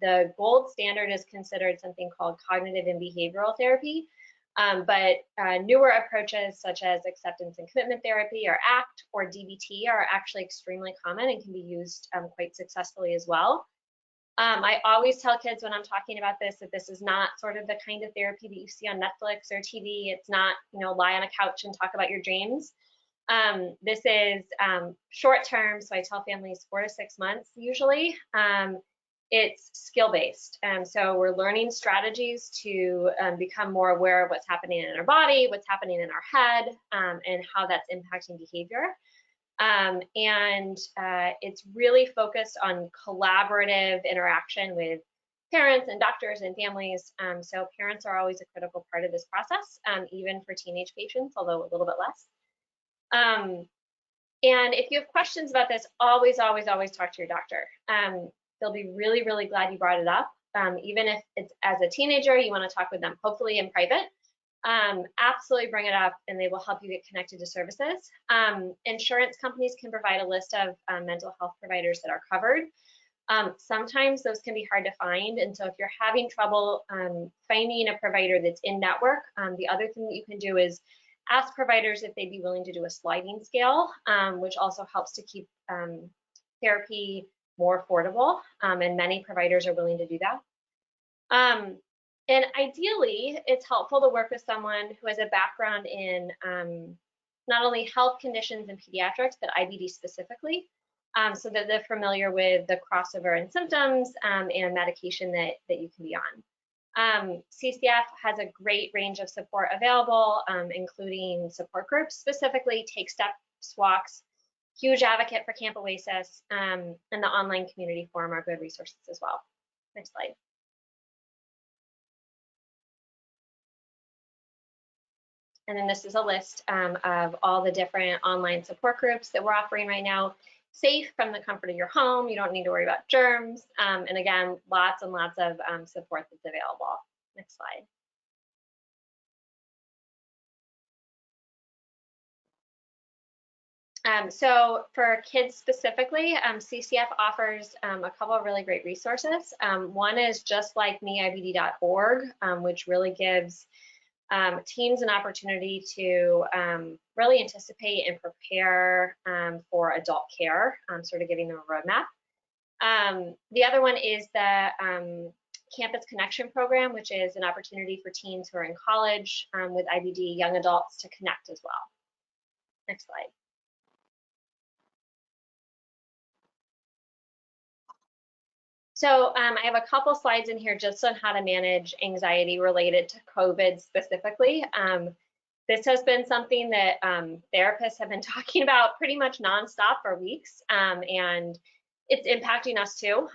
The gold standard is considered something called cognitive and behavioral therapy, but newer approaches such as acceptance and commitment therapy, or ACT, or DBT are actually extremely common and can be used quite successfully as well. I always tell kids when I'm talking about this that this is not sort of the kind of therapy that you see on Netflix or TV. It's not, lie on a couch and talk about your dreams. This is short term, so I tell families 4 to 6 months usually. It's skill-based, so we're learning strategies to become more aware of what's happening in our body, what's happening in our head, and how that's impacting behavior. And it's really focused on collaborative interaction with parents and doctors and families. So parents are always a critical part of this process, even for teenage patients, although a little bit less. And if you have questions about this, always talk to your doctor. They'll be really, really glad you brought it up. Even if it's as a teenager, you want to talk with them, hopefully in private. Absolutely bring it up, and they will help you get connected to services. Insurance companies can provide a list of mental health providers that are covered. Sometimes those can be hard to find, and so if you're having trouble finding a provider that's in network, the other thing that you can do is ask providers if they'd be willing to do a sliding scale, which also helps to keep therapy more affordable, and many providers are willing to do that. And ideally, it's helpful to work with someone who has a background in not only health conditions and pediatrics, but IBD specifically, so that they're familiar with the crossover in symptoms and medication that you can be on. CCF has a great range of support available, including support groups, specifically Take Steps walks, huge advocate for Camp Oasis, and the online community forum are good resources as well. Next slide. And then this is a list of all the different online support groups that we're offering right now. Safe from the comfort of your home. You don't need to worry about germs. And again, lots and lots of support that's available. Next slide. So for kids specifically, CCF offers a couple of really great resources. One is justlikemeibd.org, which really gives teens an opportunity to really anticipate and prepare for adult care, sort of giving them a roadmap. The other one is the Campus Connection Program, which is an opportunity for teens who are in college with IBD, young adults, to connect as well. Next slide. So I have a couple slides in here just on how to manage anxiety related to COVID specifically. This has been something that therapists have been talking about pretty much nonstop for weeks, and it's impacting us too.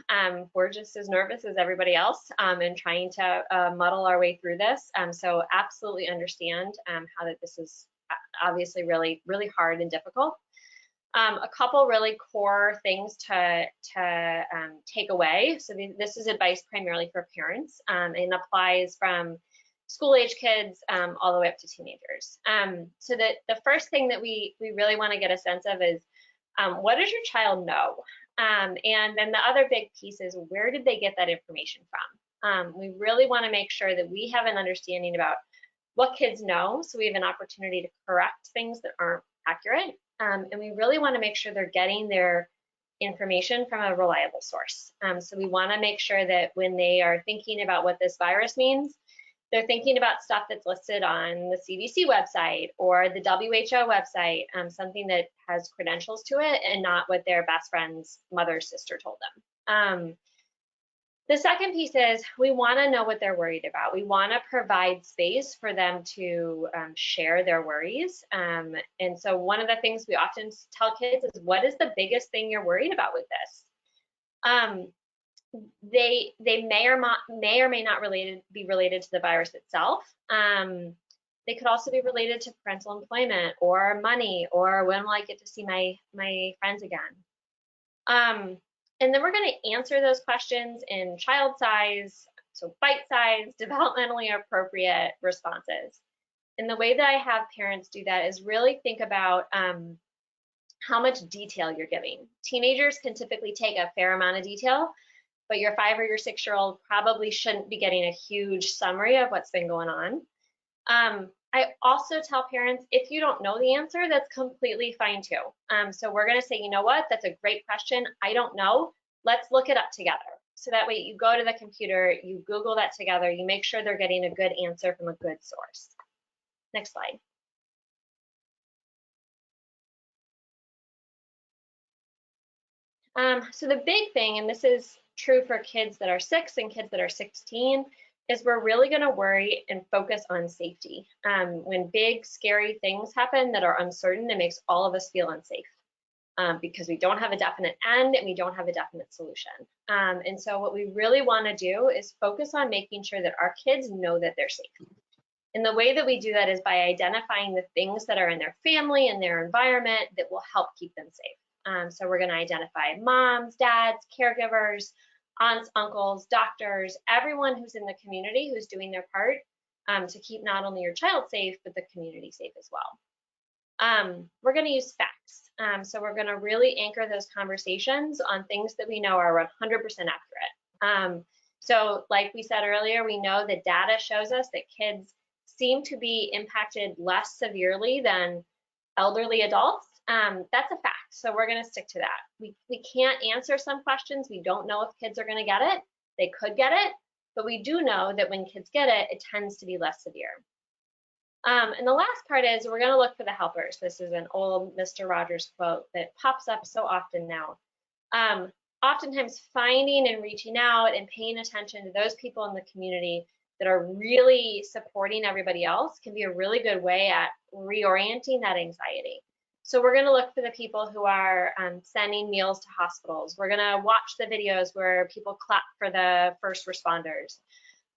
We're just as nervous as everybody else and trying to muddle our way through this. So absolutely understand how that this is obviously really, really hard and difficult. A couple really core things to take away. So this is advice primarily for parents and applies from school-age kids all the way up to teenagers. So the first thing that we really want to get a sense of is what does your child know? And then the other big piece is where did they get that information from? We really want to make sure that we have an understanding about what kids know, so we have an opportunity to correct things that aren't accurate. And we really want to make sure they're getting their information from a reliable source. So we want to make sure that when they are thinking about what this virus means, they're thinking about stuff that's listed on the CDC website or the WHO website, something that has credentials to it and not what their best friend's mother's sister told them. The second piece is we want to know what they're worried about. We want to provide space for them to share their worries. And so one of the things we often tell kids is, what is the biggest thing you're worried about with this? They may or may not be related to the virus itself. They could also be related to parental employment or money or when will I get to see my friends again. And then we're going to answer those questions in child size, so bite-sized, developmentally appropriate responses. And the way that I have parents do that is really think about how much detail you're giving. Teenagers can typically take a fair amount of detail, but your 5 or your 6-year-old probably shouldn't be getting a huge summary of what's been going on. I also tell parents, if you don't know the answer, that's completely fine too. So we're going to say, you know what, that's a great question. I don't know. Let's look it up together. So that way you go to the computer, you Google that together, you make sure they're getting a good answer from a good source. Next slide. So the big thing, and this is true for kids that are 6 and kids that are 16, is we're really going to worry and focus on safety. When big, scary things happen that are uncertain, it makes all of us feel unsafe because we don't have a definite end and we don't have a definite solution. And so what we really want to do is focus on making sure that our kids know that they're safe. And the way that we do that is by identifying the things that are in their family and their environment that will help keep them safe. So we're going to identify moms, dads, caregivers, aunts, uncles, doctors, everyone who's in the community who's doing their part to keep not only your child safe, but the community safe as well. we're going to use facts. So we're going to really anchor those conversations on things that we know are 100% accurate. So like we said earlier, we know the data shows us that kids seem to be impacted less severely than elderly adults. That's a fact. So we're going to stick to that. We can't answer some questions. We don't know if kids are going to get it. They could get it, but we do know that when kids get it, it tends to be less severe. And the last part is we're going to look for the helpers. This is an old Mr. Rogers quote that pops up so often now. Oftentimes finding and reaching out and paying attention to those people in the community that are really supporting everybody else can be a really good way at reorienting that anxiety. So we're going to look for the people who are sending meals to hospitals. We're going to watch the videos where people clap for the first responders.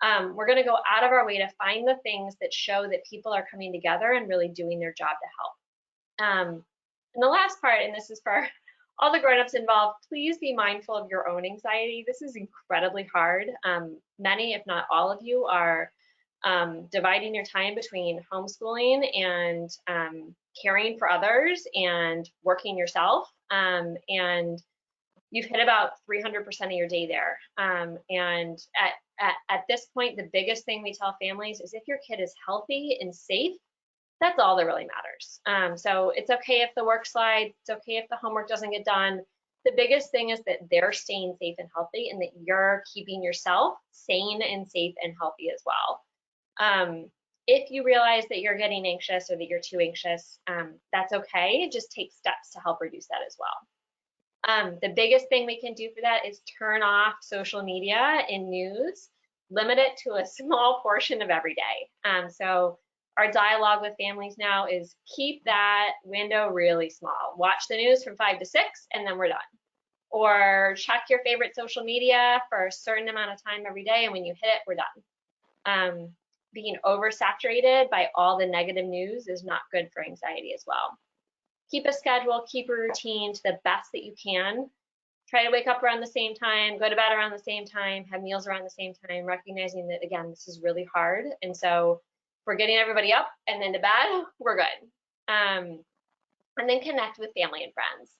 We're going to go out of our way to find the things that show that people are coming together and really doing their job to help. And the last part, and this is for all the grown-ups involved, please be mindful of your own anxiety. This is incredibly hard. Many, if not all of you, are dividing your time between homeschooling and caring for others and working yourself. And you've hit about 300% of your day there. And at this point, the biggest thing we tell families is if your kid is healthy and safe, that's all that really matters. So it's okay if the work slides, it's okay if the homework doesn't get done. The biggest thing is that they're staying safe and healthy and that you're keeping yourself sane and safe and healthy as well. If you realize that you're getting anxious or that you're too anxious, that's okay. Just take steps to help reduce that as well. The biggest thing we can do for that is turn off social media and news, limit it to a small portion of every day. So our dialogue with families now is keep that window really small. Watch the news from 5 to 6 and then we're done. Or check your favorite social media for a certain amount of time every day, and when you hit it, we're done. Being oversaturated by all the negative news is not good for anxiety as well. Keep a schedule, keep a routine to the best that you can. Try to wake up around the same time, go to bed around the same time, have meals around the same time, recognizing that, again, this is really hard. And so if we're getting everybody up and then to bed, we're good. And then connect with family and friends.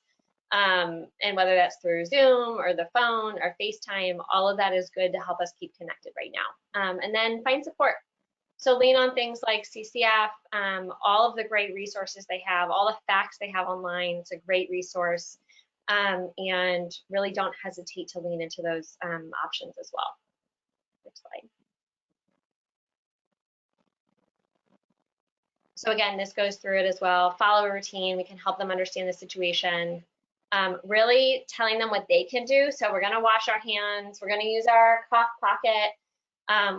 And whether that's through Zoom or the phone or FaceTime, all of that is good to help us keep connected right now. And then find support. So lean on things like CCF, all of the great resources they have, all the facts they have online. It's a great resource. And really don't hesitate to lean into those options as well. Next slide. So again, this goes through it as well. Follow a routine. We can help them understand the situation. Really telling them what they can do. So we're going to wash our hands. We're going to use our cough pocket.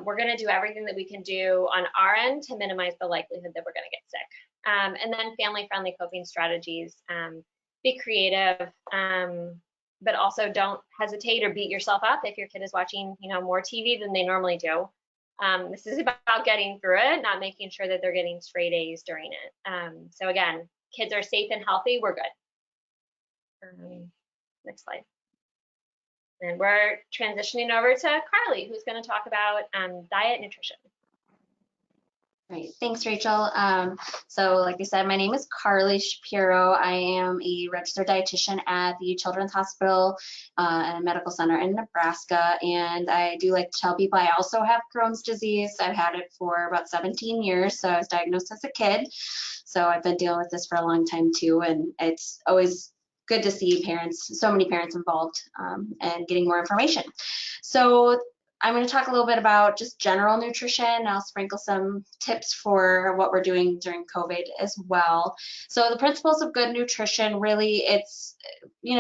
We're going to do everything that we can do on our end to minimize the likelihood that we're going to get sick. And then family-friendly coping strategies. Be creative, but also don't hesitate or beat yourself up if your kid is watching, more TV than they normally do. This is about getting through it, not making sure that they're getting straight A's during it. So again, kids are safe and healthy, we're good. Next slide. And we're transitioning over to Carly, who's going to talk about diet and nutrition. Great, thanks, Rachel. So like I said, my name is Carly Shapiro. I am a registered dietitian at the Children's Hospital and Medical Center in Nebraska. And I do like to tell people I also have Crohn's disease. I've had it for about 17 years. So I was diagnosed as a kid. So I've been dealing with this for a long time too. And it's always good to see parents, so many parents involved and getting more information. So I'm going to talk a little bit about just general nutrition. I'll sprinkle some tips for what we're doing during COVID as well. So the principles of good nutrition, really, it's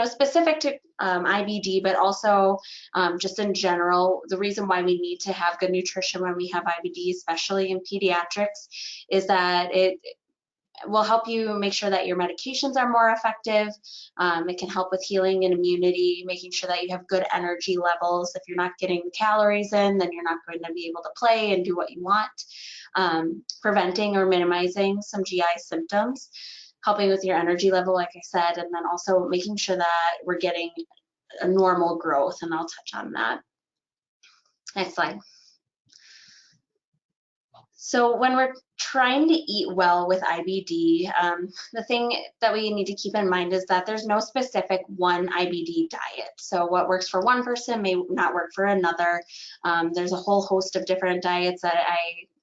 specific to IBD, but also just in general. The reason why we need to have good nutrition when we have IBD, especially in pediatrics, is that it will help you make sure that your medications are more effective. It can help with healing and immunity, making sure that you have good energy levels. If you're not getting the calories in, then you're not going to be able to play and do what you want. Preventing or minimizing some GI symptoms, helping with your energy level, like I said, and then also making sure that we're getting a normal growth, and I'll touch on that. Next slide. So when we're trying to eat well with IBD, the thing that we need to keep in mind is that there's no specific one IBD diet. So what works for one person may not work for another. There's a whole host of different diets that I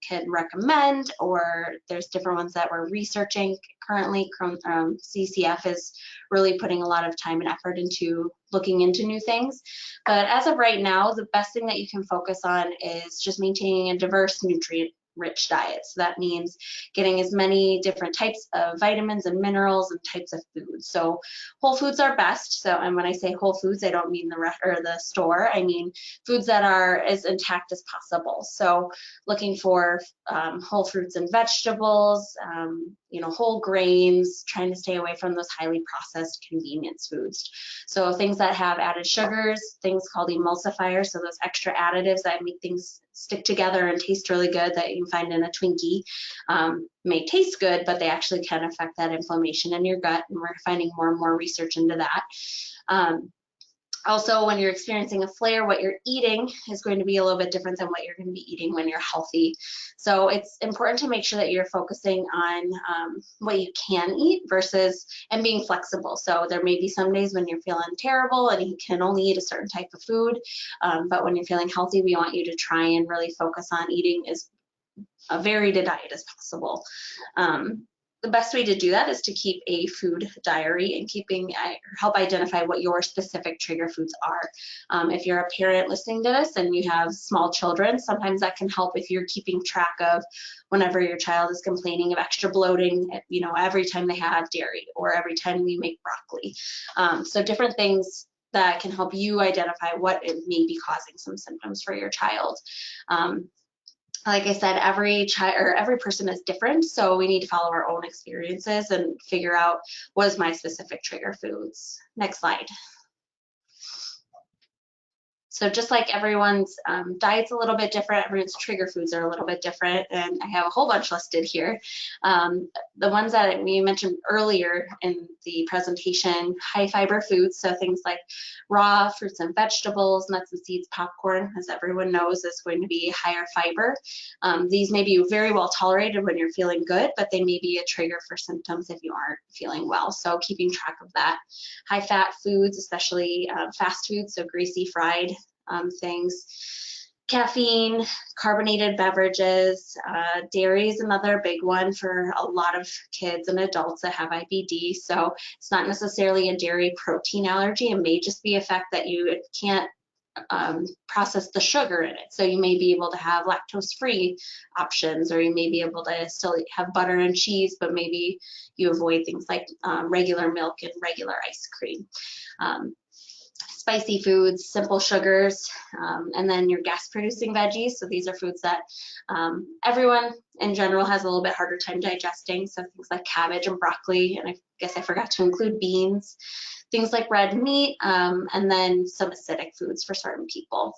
can recommend, or there's different ones that we're researching currently. CCF is really putting a lot of time and effort into looking into new things. But as of right now, the best thing that you can focus on is just maintaining a diverse, nutrient-rich diet. So that means getting as many different types of vitamins and minerals and types of foods. So whole foods are best. So, and when I say whole foods, I don't mean the store. I mean foods that are as intact as possible. So looking for whole fruits and vegetables, you know, whole grains, trying to stay away from those highly processed convenience foods. So things that have added sugars, things called emulsifiers, so those extra additives that make things stick together and taste really good that you can find in a Twinkie, may taste good, but they actually can affect that inflammation in your gut, and we're finding more and more research into that. Also, when you're experiencing a flare, what you're eating is going to be a little bit different than what you're going to be eating when you're healthy. So it's important to make sure that you're focusing on what you can eat versus, and being flexible. So there may be some days when you're feeling terrible and you can only eat a certain type of food, but when you're feeling healthy, we want you to try and really focus on eating as a varied a diet as possible. The best way to do that is to keep a food diary and help identify what your specific trigger foods are. If you're a parent listening to this and you have small children, sometimes that can help if you're keeping track of whenever your child is complaining of extra bloating, you know, every time they have dairy or every time we make broccoli. So different things that can help you identify what it may be causing some symptoms for your child. Like I said, every person is different, so we need to follow our own experiences and figure out what is my specific trigger foods. Next slide. So just like everyone's diet's a little bit different, everyone's trigger foods are a little bit different, and I have a whole bunch listed here. The ones that we mentioned earlier in the presentation, high fiber foods, so things like raw fruits and vegetables, nuts and seeds, popcorn, as everyone knows, is going to be higher fiber. These may be very well tolerated when you're feeling good, but they may be a trigger for symptoms if you aren't feeling well. So keeping track of that. High fat foods, especially fast foods, so greasy, fried things. Caffeine, carbonated beverages, dairy is another big one for a lot of kids and adults that have IBD. So it's not necessarily a dairy protein allergy. It may just be a fact that you can't process the sugar in it. So you may be able to have lactose-free options, or you may be able to still have butter and cheese, but maybe you avoid things like regular milk and regular ice cream. Spicy foods, simple sugars, and then your gas-producing veggies. So these are foods that everyone in general has a little bit harder time digesting. So things like cabbage and broccoli, and I guess I forgot to include beans. Things like red meat, and then some acidic foods for certain people.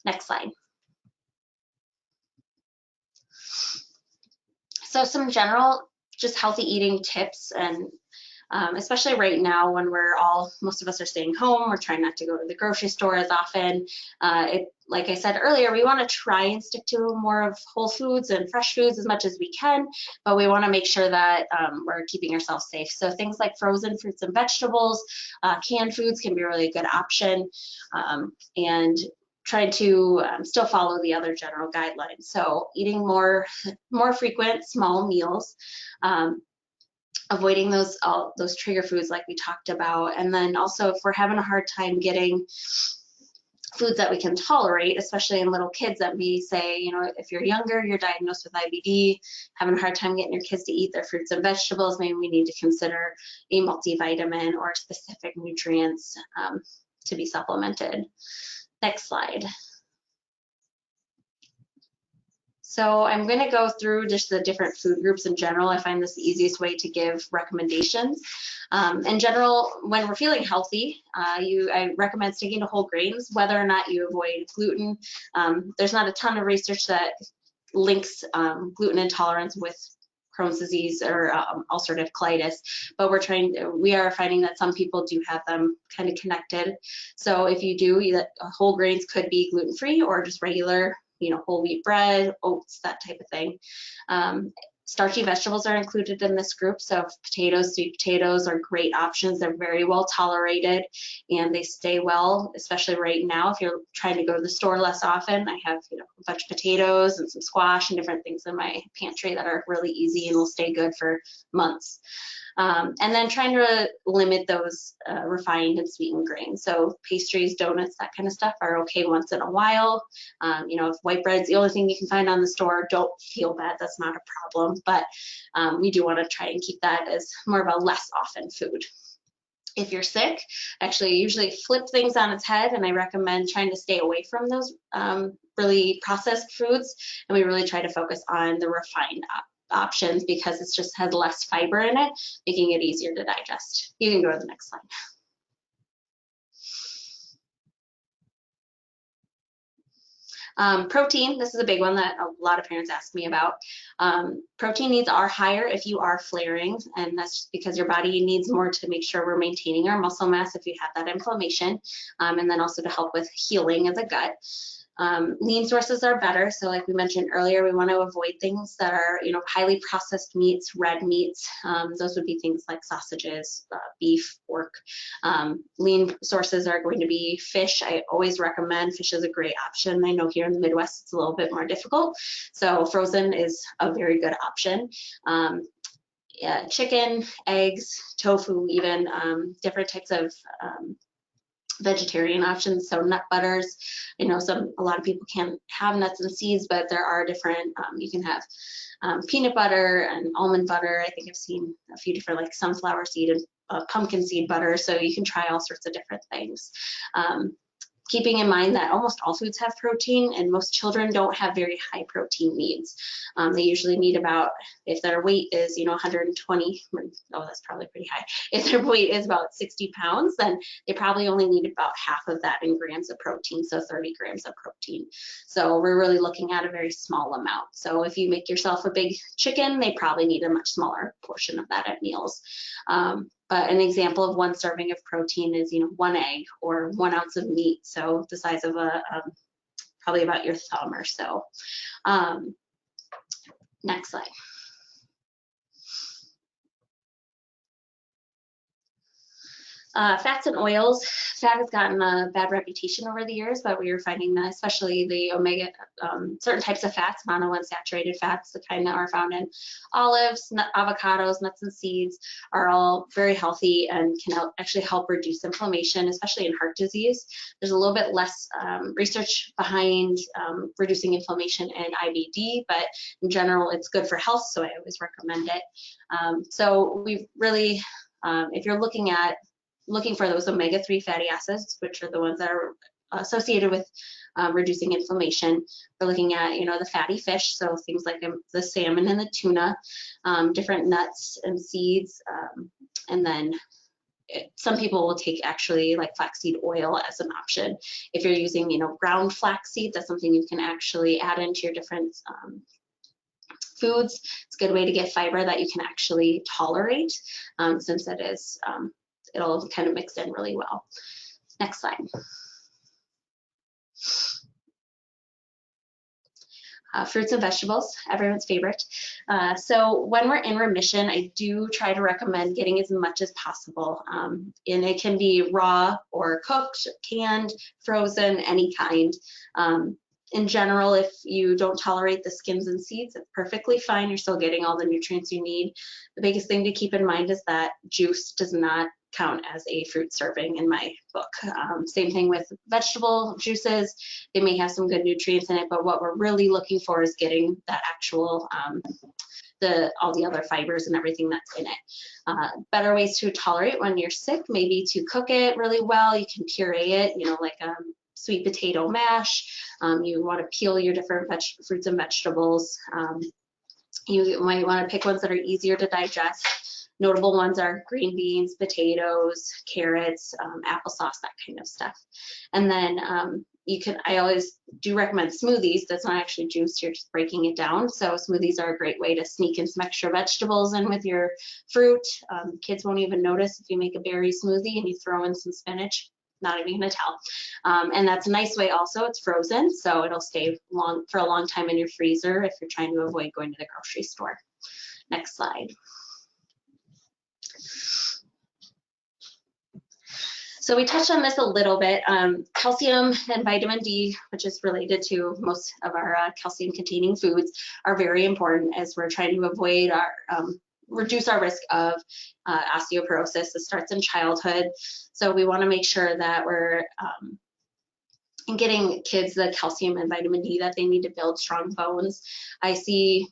Next slide. So some general just healthy eating tips, and especially right now when most of us are staying home, we're trying not to go to the grocery store as often. Like I said earlier, we want to try and stick to more of whole foods and fresh foods as much as we can, but we want to make sure that we're keeping ourselves safe. So things like frozen fruits and vegetables, canned foods can be a really good option, and try to still follow the other general guidelines. So eating more frequent small meals, avoiding those trigger foods like we talked about. And then also if we're having a hard time getting foods that we can tolerate, especially in little kids that we say, you know, if you're younger, you're diagnosed with IBD, having a hard time getting your kids to eat their fruits and vegetables, maybe we need to consider a multivitamin or specific nutrients to be supplemented. Next slide. So I'm going to go through just the different food groups in general. I find this the easiest way to give recommendations. In general, when we're feeling healthy, I recommend sticking to whole grains, whether or not you avoid gluten. There's not a ton of research that links gluten intolerance with Crohn's disease or ulcerative colitis, but we are finding that some people do have them kind of connected. So if you do, whole grains could be gluten-free or just regular whole wheat bread, oats, that type of thing. Starchy vegetables are included in this group, so potatoes, sweet potatoes are great options. They're very well tolerated and they stay well, especially right now if you're trying to go to the store less often. I have a bunch of potatoes and some squash and different things in my pantry that are really easy and will stay good for months. And then trying to limit those refined and sweetened grains. So pastries, donuts, that kind of stuff are okay once in a while. If white bread's the only thing you can find on the store, don't feel bad, that's not a problem. But we do want to try and keep that as more of a less often food. If you're sick, actually usually flip things on its head, and I recommend trying to stay away from those really processed foods, and we really try to focus on the refined options because it just has less fiber in it, making it easier to digest. You can go to the next slide. Protein, this is a big one that a lot of parents ask me about. Protein needs are higher if you are flaring, and that's because your body needs more to make sure we're maintaining our muscle mass if you have that inflammation, and then also to help with healing of the gut. Lean sources are better. So like we mentioned earlier, we want to avoid things that are, highly processed meats, red meats. Those would be things like sausages, beef, pork. Lean sources are going to be fish. I always recommend fish is a great option. I know here in the Midwest, it's a little bit more difficult. So frozen is a very good option. Chicken, eggs, tofu, even different types of vegetarian options, so nut butters. I know a lot of people can't have nuts and seeds, but there are different, you can have peanut butter and almond butter. I think I've seen a few different like sunflower seed and pumpkin seed butter, so you can try all sorts of different things. Keeping in mind that almost all foods have protein, and most children don't have very high protein needs. They usually need about, if their weight is 120, oh that's probably pretty high. If their weight is about 60 pounds, then they probably only need about half of that in grams of protein, so 30 grams of protein. So we're really looking at a very small amount. So if you make yourself a big chicken, they probably need a much smaller portion of that at meals. But an example of one serving of protein is, 1 egg or 1 ounce of meat. So the size of probably about your thumb or so. Next slide. Fats and oils. Fat has gotten a bad reputation over the years, but we are finding that especially the omega, certain types of fats, monounsaturated fats, the kind that are found in olives, avocados, nuts and seeds, are all very healthy and can actually help reduce inflammation, especially in heart disease. There's a little bit less research behind reducing inflammation in IBD, but in general, it's good for health, so I always recommend it. So we've really, if you're looking for those omega-3 fatty acids, which are the ones that are associated with reducing inflammation. We're looking at, the fatty fish, so things like the salmon and the tuna, different nuts and seeds, and then some people will take actually like flaxseed oil as an option. If you're using, ground flaxseed, that's something you can actually add into your different foods. It's a good way to get fiber that you can actually tolerate, since it is it'll kind of mix in really well. Next slide. Fruits and vegetables, everyone's favorite. So when we're in remission, I do try to recommend getting as much as possible. And it can be raw or cooked, canned, frozen, any kind. In general, if you don't tolerate the skins and seeds, it's perfectly fine. You're still getting all the nutrients you need. The biggest thing to keep in mind is that juice does not count as a fruit serving in my book. Same thing with vegetable juices. They may have some good nutrients in it, but what we're really looking for is getting that actual, all the other fibers and everything that's in it. Better ways to tolerate when you're sick, maybe to cook it really well. You can puree it, like sweet potato mash. You want to peel your different fruits and vegetables. You might want to pick ones that are easier to digest. Notable ones are green beans, potatoes, carrots, applesauce, that kind of stuff. And then I always do recommend smoothies. That's not actually juice, you're just breaking it down. So smoothies are a great way to sneak in some extra vegetables in with your fruit. Kids won't even notice if you make a berry smoothie and you throw in some spinach. not even gonna tell. And that's a nice way also, it's frozen, so it'll stay for a long time in your freezer if you're trying to avoid going to the grocery store. Next slide. So we touched on this a little bit. Calcium and vitamin D, which is related to most of our calcium containing foods, are very important as we're trying to avoid our reduce our risk of osteoporosis that starts in childhood. So we want to make sure that we're getting kids the calcium and vitamin D that they need to build strong bones. I see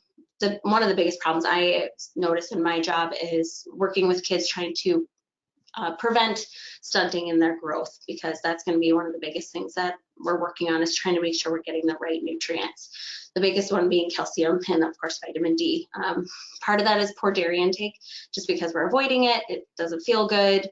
one of the biggest problems I notice in my job is working with kids trying to prevent stunting in their growth, because that's going to be one of the biggest things that we're working on, is trying to make sure we're getting the right nutrients. The biggest one being calcium and of course vitamin D. Part of that is poor dairy intake, just because we're avoiding it. It doesn't feel good.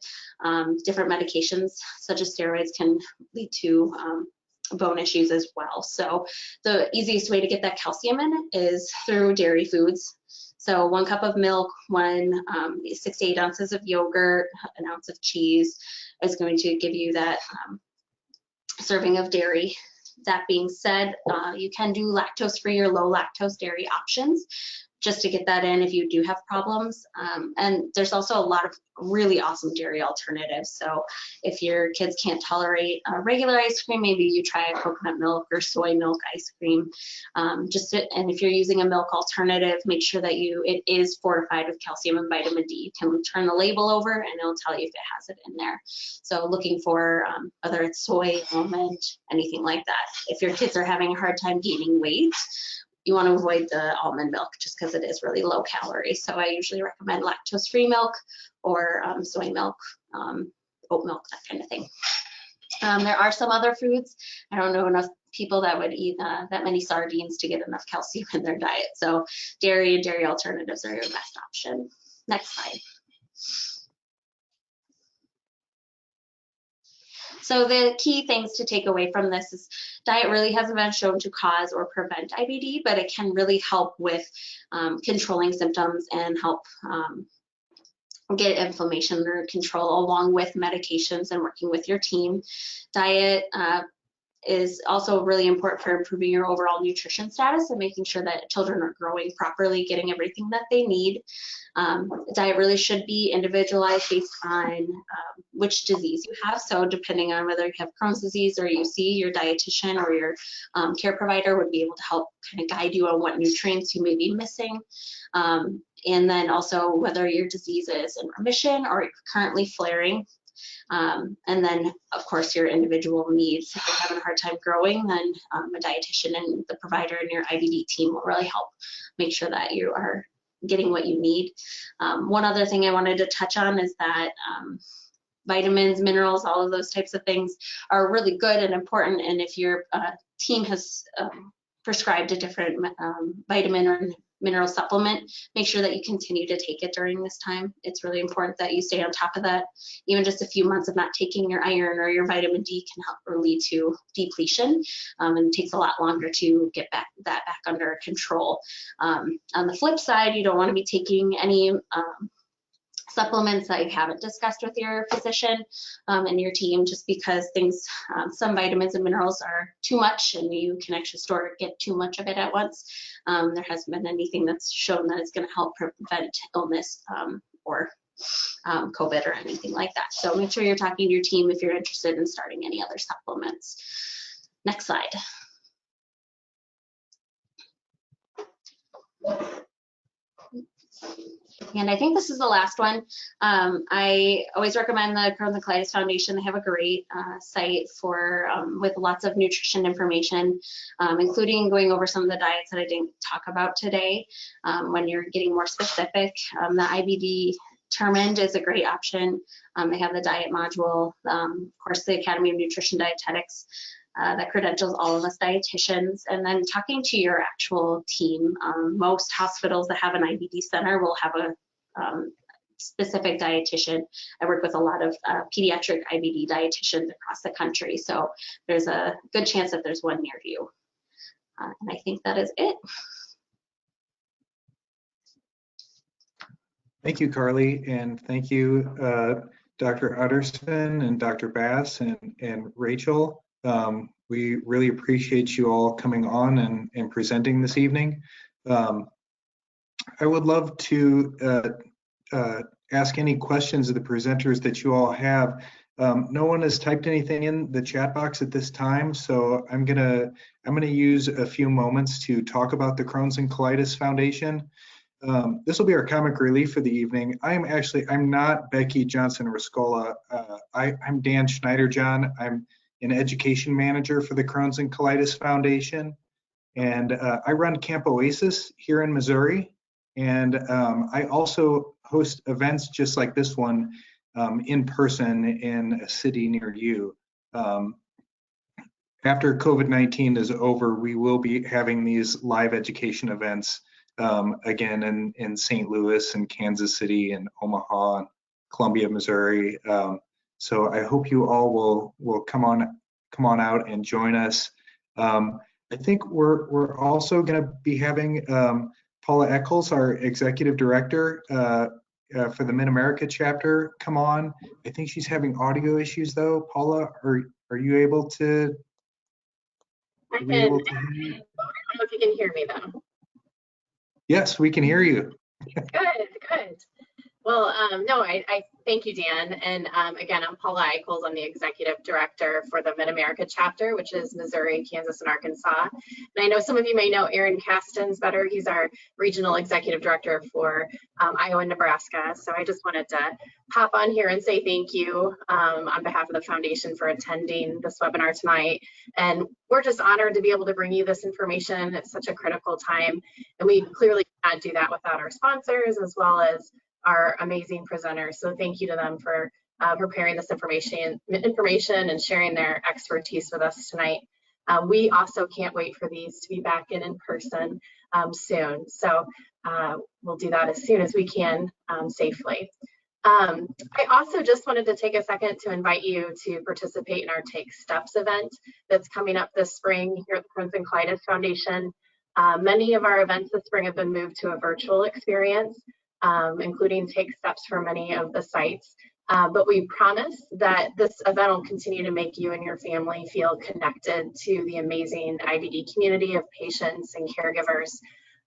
Different medications such as steroids can lead to bone issues as well. So the easiest way to get that calcium in is through dairy foods. So 1 cup of milk, 6 to 8 ounces of yogurt, an ounce of cheese is going to give you that serving of dairy. That being said, you can do lactose-free or low lactose dairy options just to get that in if you do have problems. And there's also a lot of really awesome dairy alternatives. So if your kids can't tolerate regular ice cream, maybe you try a coconut milk or soy milk ice cream. And if you're using a milk alternative, make sure that it is fortified with calcium and vitamin D. You can turn the label over and it'll tell you if it has it in there. So looking for whether it's soy, almond, anything like that. If your kids are having a hard time gaining weight, you want to avoid the almond milk just because it is really low calorie. So I usually recommend lactose-free milk or soy milk, oat milk, that kind of thing. There are some other foods. I don't know enough people that would eat that many sardines to get enough calcium in their diet. So dairy and dairy alternatives are your best option. Next slide. So the key things to take away from this is diet really hasn't been shown to cause or prevent IBD, but it can really help with controlling symptoms and help get inflammation under control, along with medications and working with your team. Diet is also really important for improving your overall nutrition status and making sure that children are growing properly, getting everything that they need. Diet really should be individualized based on which disease you have. So depending on whether you have Crohn's disease or UC, your dietitian or your care provider would be able to help kind of guide you on what nutrients you may be missing. And then also whether your disease is in remission or currently flaring. And then, of course, your individual needs. If you're having a hard time growing, then a dietitian and the provider and your IBD team will really help make sure that you are getting what you need. One other thing I wanted to touch on is that vitamins, minerals, all of those types of things are really good and important. And if your team has prescribed a different vitamin or mineral supplement, make sure that you continue to take it during this time. It's really important that you stay on top of that. Even just a few months of not taking your iron or your vitamin D can help or lead to depletion, and it takes a lot longer to get that back under control. On the flip side, you don't want to be taking any supplements that you haven't discussed with your physician and your team, just because some vitamins and minerals are too much and you can actually get too much of it at once. There hasn't been anything that's shown that it's going to help prevent illness or COVID or anything like that. So make sure you're talking to your team if you're interested in starting any other supplements. Next slide. And I think this is the last one. I always recommend the Crohn and Colitis Foundation. They have a great site with lots of nutrition information, including going over some of the diets that I didn't talk about today. When you're getting more specific, the IBD Determined is a great option. They have the diet module, of course, the Academy of Nutrition Dietetics. That credentials all of us dietitians, and then talking to your actual team. Most hospitals that have an IBD center will have a specific dietitian. I work with a lot of pediatric IBD dietitians across the country, so there's a good chance that there's one near you. And I think that is it. Thank you, Carly, and thank you Dr. Utterson and Dr. Bass and Rachel. We really appreciate you all coming on and presenting this evening. I would love to ask any questions of the presenters that you all have. No one has typed anything in the chat box at this time, so I'm gonna use a few moments to talk about the Crohn's and Colitis Foundation. This will be our comic relief for the evening. I'm not Becky Johnson-Riscola. I'm Dan Schneider-John. I'm an education manager for the Crohn's and Colitis Foundation. And I run Camp Oasis here in Missouri. And I also host events just like this one in person in a city near you. After COVID-19 is over, we will be having these live education events again in St. Louis and Kansas City and Omaha and Columbia, Missouri. So I hope you all will come on out and join us. I think we're also going to be having Paula Eccles, our executive director for the Mid-America chapter, come on. I think she's having audio issues though. Paula, are you able to? I don't know if you can hear me though. Yes, we can hear you. Good. Well, no, I thank you, Dan. And again, I'm Paula Eichels. I'm the executive director for the Mid-America chapter, which is Missouri, Kansas, and Arkansas. And I know some of you may know Aaron Castens better. He's our regional executive director for Iowa and Nebraska. So I just wanted to hop on here and say thank you on behalf of the foundation for attending this webinar tonight. And we're just honored to be able to bring you this information at such a critical time. And we clearly cannot do that without our sponsors as well as our amazing presenters. So thank you to them for preparing this information and sharing their expertise with us tonight. We also can't wait for these to be back in person soon. So we'll do that as soon as we can safely. I also just wanted to take a second to invite you to participate in our Take Steps event that's coming up this spring here at the Crohn's and Colitis Foundation. Many of our events this spring have been moved to a virtual experience, including Take Steps for many of the sites. But we promise that this event will continue to make you and your family feel connected to the amazing IBD community of patients and caregivers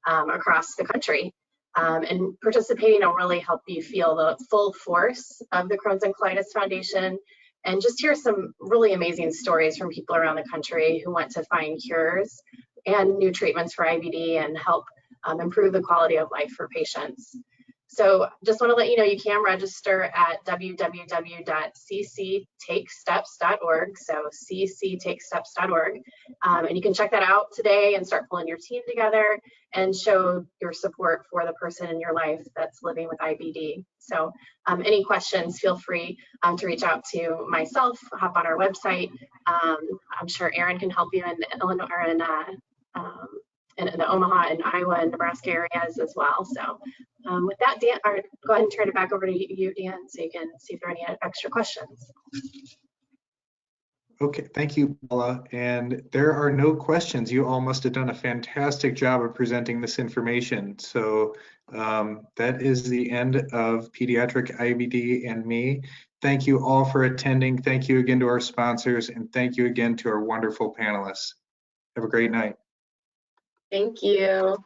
across the country. And participating will really help you feel the full force of the Crohn's and Colitis Foundation and just hear some really amazing stories from people around the country who want to find cures and new treatments for IBD and help improve the quality of life for patients. So just want to let you know you can register at www.cctakesteps.org, so cctakesteps.org, and you can check that out today and start pulling your team together and show your support for the person in your life that's living with IBD. So any questions, feel free to reach out to myself, hop on our website. I'm sure Aaron can help you in Illinois or in the Omaha and Iowa and Nebraska areas as well. So with that, Dan, go ahead and turn it back over to you, Dan, so you can see if there are any extra questions. Okay, thank you, Paula. And there are no questions. You all must have done a fantastic job of presenting this information. So that is the end of Pediatric IBD and Me. Thank you all for attending. Thank you again to our sponsors, and thank you again to our wonderful panelists. Have a great night. Thank you.